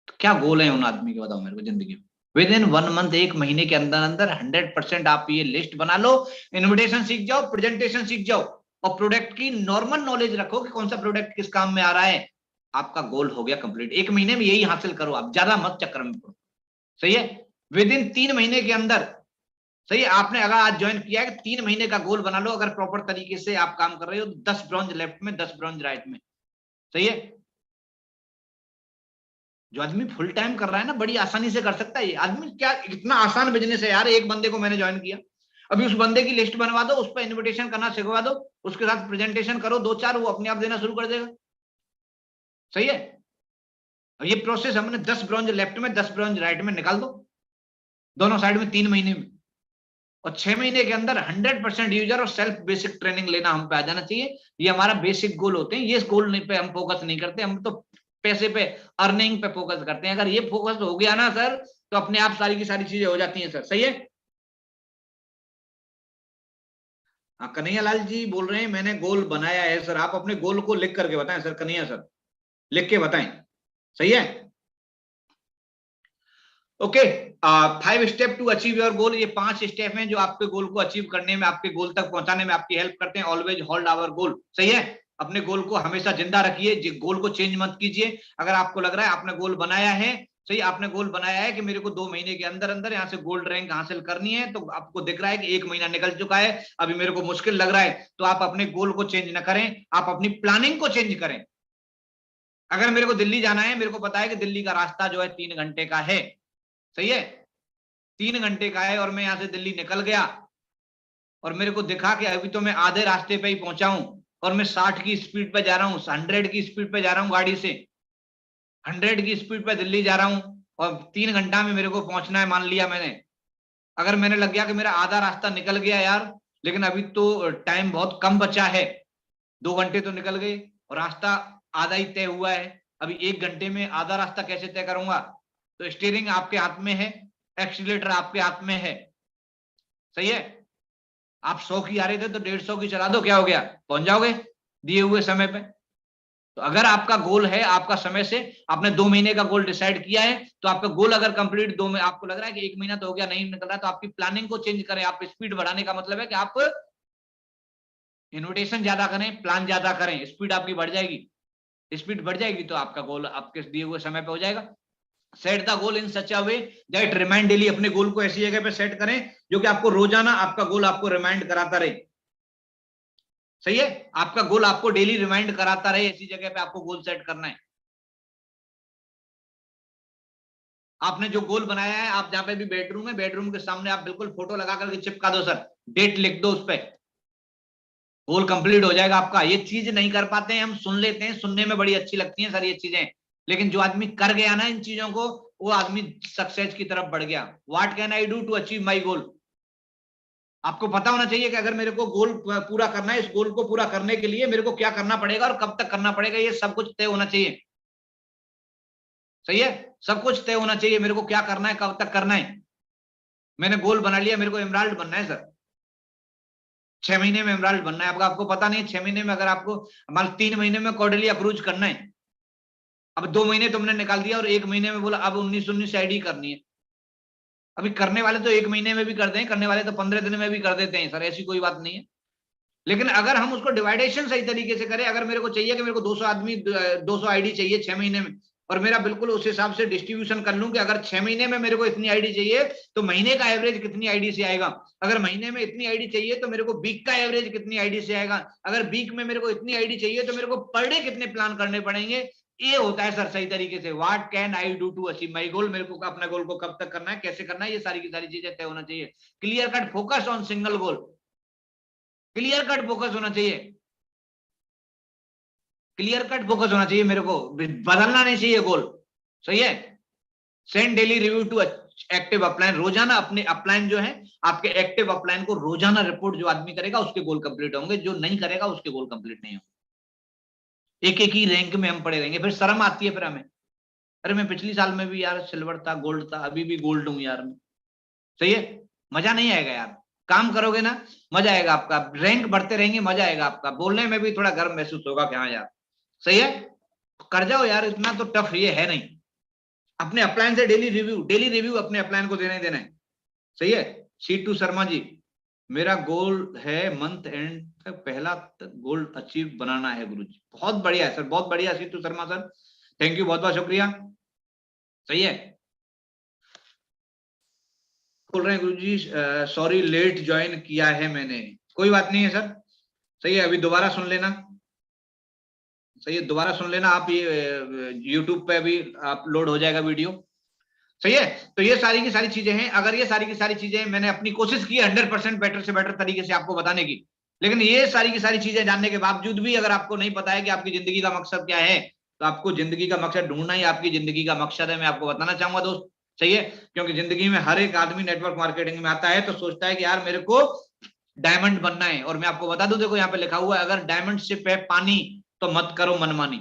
तो क्या गोल है उन आदमी के, बताओ मेरे को जिंदगी में। विद इन 1 मंथ, 1 महीने के अंदर अंदर 100% आप ये लिस्ट बना लो, इन्विटेशन सीख जाओ, प्रेजेंटेशन सीख जाओ, और प्रोडक्ट की नॉर्मल नॉलेज रखो कि कौन सा प्रोडक्ट किस काम में आ रहा है। आपका गोल हो गया कंप्लीट। 1 महीने में यही हासिल करो, आप ज्यादा मत चक्कर में पड़ो। सही है। विद इन 3 महीने के अंदर, सही है, आपने अगर आज ज्वाइन किया है, 3 महीने का गोल बना लो। अगर प्रॉपर तरीके से आप काम कर रहे हो तो 10 ब्रॉन्ज लेफ्ट में, 10 ब्रॉन्ज राइट में। सही है। जो आदमी फुल टाइम कर रहा है ना, बड़ी आसानी से कर सकता है ये आदमी। क्या इतना आसान बिजनेस है यार। एक बंदे को मैंने ज्वाइन किया, अभी उस बंदे की लिस्ट बनवा दो, उस पर इन्विटेशन करना सिखवा दो, उसके साथ प्रेजेंटेशन करो 2-4, वो अपने आप देना शुरू कर देगा। सही है। और ये प्रोसेस हमने 10 ब्रॉन्ज लेफ्ट में, 10 ब्रॉन्ज राइट में निकाल दो, दोनों साइड में 3 महीने में। और 6 महीने के अंदर 100% यूजर और सेल्फ बेसिक ट्रेनिंग लेना हम पे आ जाना चाहिए। ये हमारा बेसिक गोल होते हैं। ये गोल पे हम फोकस नहीं करते, हम तो पैसे पे, अर्निंग पे फोकस करते हैं। अगर ये फोकस हो गया ना सर, तो अपने आप सारी की सारी चीजें हो जाती हैं सर। सही है। हाँ, कन्हैया लाल जी बोल रहे हैं मैंने गोल बनाया है सर। आप अपने गोल को लिख करके बताएं सर, कन्हैया सर, लिख के बताएं। सही है। Okay, 5 step to achieve your goal. ये 5 स्टेप हैं जो आपके गोल को अचीव करने में, आपके गोल तक पहुंचाने में आपकी हेल्प करते हैं। Always hold our goal. सही है। अपने गोल को हमेशा जिंदा रखिए, गोल को चेंज मत कीजिए। अगर आपको लग रहा है आपने गोल बनाया है, सही, आपने गोल बनाया है कि मेरे को 2 महीने के अंदर अंदर यहाँ से गोल्ड रैंक हासिल करनी है, तो आपको दिख रहा है कि 1 महीना निकल चुका है, अभी मेरे को मुश्किल लग रहा है, तो आप अपने गोल को चेंज न करें, आप अपनी प्लानिंग को चेंज करें। अगर मेरे को दिल्ली जाना है, मेरे को पता है कि दिल्ली का रास्ता जो है 3 घंटे का है। सही है, 3 घंटे का है, और मैं यहां से दिल्ली निकल गया और मेरे को दिखा कि अभी तो मैं आधे रास्ते पे ही पहुंचा हूं, और मैं 60 की स्पीड पे जा रहा हूं, 100 की स्पीड पे जा रहा हूं गाड़ी से, 100 की स्पीड पे दिल्ली जा रहा हूं, और 3 घंटा में मेरे को पहुंचना है, मान लिया मैंने। अगर मैंने लग गया कि मेरा आधा रास्ता निकल गया यार, लेकिन अभी तो टाइम बहुत कम बचा है, 2 घंटे तो निकल गए और रास्ता आधा ही तय हुआ है, अभी 1 घंटे में आधा रास्ता कैसे तय करूंगा। तो स्टीयरिंग आपके हाथ में है, एक्सीलेटर आपके हाथ में है। सही है। आप 100 की आ रहे थे तो 150 की चला दो, क्या हो गया, पहुंच जाओगे दिए हुए समय पे। तो अगर आपका गोल है, आपका समय से, आपने 2 महीने का गोल डिसाइड किया है, तो आपका गोल अगर कंप्लीट 2 में आपको लग रहा है कि 1 महीना तो हो गया, नहीं निकल रहा, तो आपकी प्लानिंग को चेंज करें। आप स्पीड बढ़ाने का मतलब है कि आप इन्विटेशन ज्यादा करें, प्लान ज्यादा करें, स्पीड आपकी बढ़ जाएगी। स्पीड बढ़ जाएगी तो आपका गोल आपके दिए हुए समय पे हो जाएगा। Set the goal in such a way that remind daily. अपने गोल को ऐसी जगह पे सेट करें जो कि आपको रोजाना आपका गोल आपको रिमाइंड कराता रहे। सही है। आपका गोल आपको डेली रिमाइंड कराता रहे, ऐसी जगह पे आपको गोल सेट करना है। आपने जो गोल बनाया है, आप जहां पे भी बेडरूम है, बेडरूम के सामने आप बिल्कुल फोटो लगा करके चिपका दो सर, डेट लिख दो उस पर, गोल कंप्लीट हो जाएगा आपका। ये चीज नहीं कर पाते हैं हम, सुन लेते हैं, सुनने में बड़ी अच्छी लगती हैं सर ये चीजें, लेकिन जो आदमी कर गया ना इन चीजों को, वो आदमी सक्सेस की तरफ बढ़ गया। What can I do to achieve my goal. आपको पता होना चाहिए कि अगर मेरे को गोल पूरा करना है, इस गोल को पूरा करने के लिए मेरे को क्या करना पड़ेगा और कब तक करना पड़ेगा, ये सब कुछ तय होना चाहिए। सही है, सब कुछ तय होना चाहिए, मेरे को क्या करना है, कब तक करना है। मैंने गोल बना लिया, मेरे को एमराल्ड बनना है सर, 6 महीने में एमराल्ड बनना है। आपको पता नहीं है 6 महीने में, अगर आपको मान 3 महीने में कॉर्डेलिया क्रूज करना है, अब 2 महीने तुमने निकाल दिया और 1 महीने में बोला अब 19 आईडी करनी है। अभी करने वाले तो 1 महीने में भी कर दें, करने वाले तो 15 दिन में भी कर देते हैं सर, ऐसी कोई बात नहीं है। लेकिन अगर हम उसको डिवाइडेशन सही तरीके से करें, अगर मेरे को चाहिए कि मेरे को 200 आदमी 200 आईडी चाहिए 6 महीने में, और मेरा बिल्कुल उस हिसाब से डिस्ट्रीब्यूशन कर लूं कि अगर 6 महीने में मेरे को इतनी आईडी चाहिए तो महीने का एवरेज कितनी आईडी से आएगा, अगर महीने में इतनी आईडी चाहिए तो मेरे को वीक का एवरेज कितनी आईडी से आएगा, अगर वीक में मेरे को इतनी आईडी चाहिए तो मेरे को पर डे कितने प्लान करने पड़ेंगे। ये होता है सर सही तरीके से, what can I do to achieve my goal, मेरे को अपने गोल को कब तक करना है, कैसे करना है, ये सारी की सारी चीजें तय होना चाहिए। Clear cut focus on single goal, clear cut focus होना चाहिए, क्लियर कट फोकस होना चाहिए, मेरे को बदलना नहीं चाहिए गोल। सही है। Send daily review to active upline, रोजाना अपने अपलाइन जो है, आपके एक्टिव अपलाइन को रोजाना रिपोर्ट जो आदमी करेगा उसके गोल कंप्लीट होंगे, जो नहीं करेगा उसके गोल कंप्लीट नहीं होंगे। एक एक ही रैंक में हम पड़े रहेंगे, फिर शर्म आती है फिर हमें, अरे मैं पिछली साल में भी यार सिल्वर था, गोल्ड था, अभी भी गोल्ड हूं यार मैं। सही है, मजा नहीं आएगा यार, काम करोगे ना मजा आएगा आपका, रैंक बढ़ते रहेंगे मजा आएगा आपका, बोलने में भी थोड़ा गर्व महसूस होगा कि हाँ यार सही है, कर जाओ यार, इतना तो टफ ये है नहीं। अपने अपलाइन से डेली रिव्यू अपने अपलाइन को देना ही देना है। सही है। C2 शर्मा जी, मेरा गोल है मंथ एंड तक पहला गोल अचीव बनाना है गुरुजी। बहुत बढ़िया है सर, बहुत बढ़िया C2 Sharma sir, thank you, बहुत बहुत शुक्रिया। सही है। बोल रहे हैं गुरुजी सॉरी लेट ज्वाइन किया है मैंने, कोई बात नहीं है सर। सही है, अभी दोबारा सुन लेना। सही है, दोबारा सुन लेना आप, ये YouTube पे भी अपलोड हो जाएगा वीडियो। सही है। तो ये सारी की सारी चीजें हैं, अगर ये सारी की सारी चीजें मैंने अपनी कोशिश की 100% बेटर से बेटर तरीके से आपको बताने की, लेकिन ये सारी की सारी चीजें जानने के बावजूद भी अगर आपको नहीं पता है कि आपकी जिंदगी का मकसद क्या है, तो आपको जिंदगी का मकसद ढूंढना ही आपकी जिंदगी का मकसद है, मैं आपको बताना चाहूंगा दोस्त। सही है, क्योंकि जिंदगी में हर एक आदमी नेटवर्क मार्केटिंग में आता है तो सोचता है कि यार मेरे को डायमंड बनना है, और मैं आपको बता दूं, देखो यहाँ पे लिखा हुआ है, अगर डायमंड शिप है पानी तो मत करो मनमानी।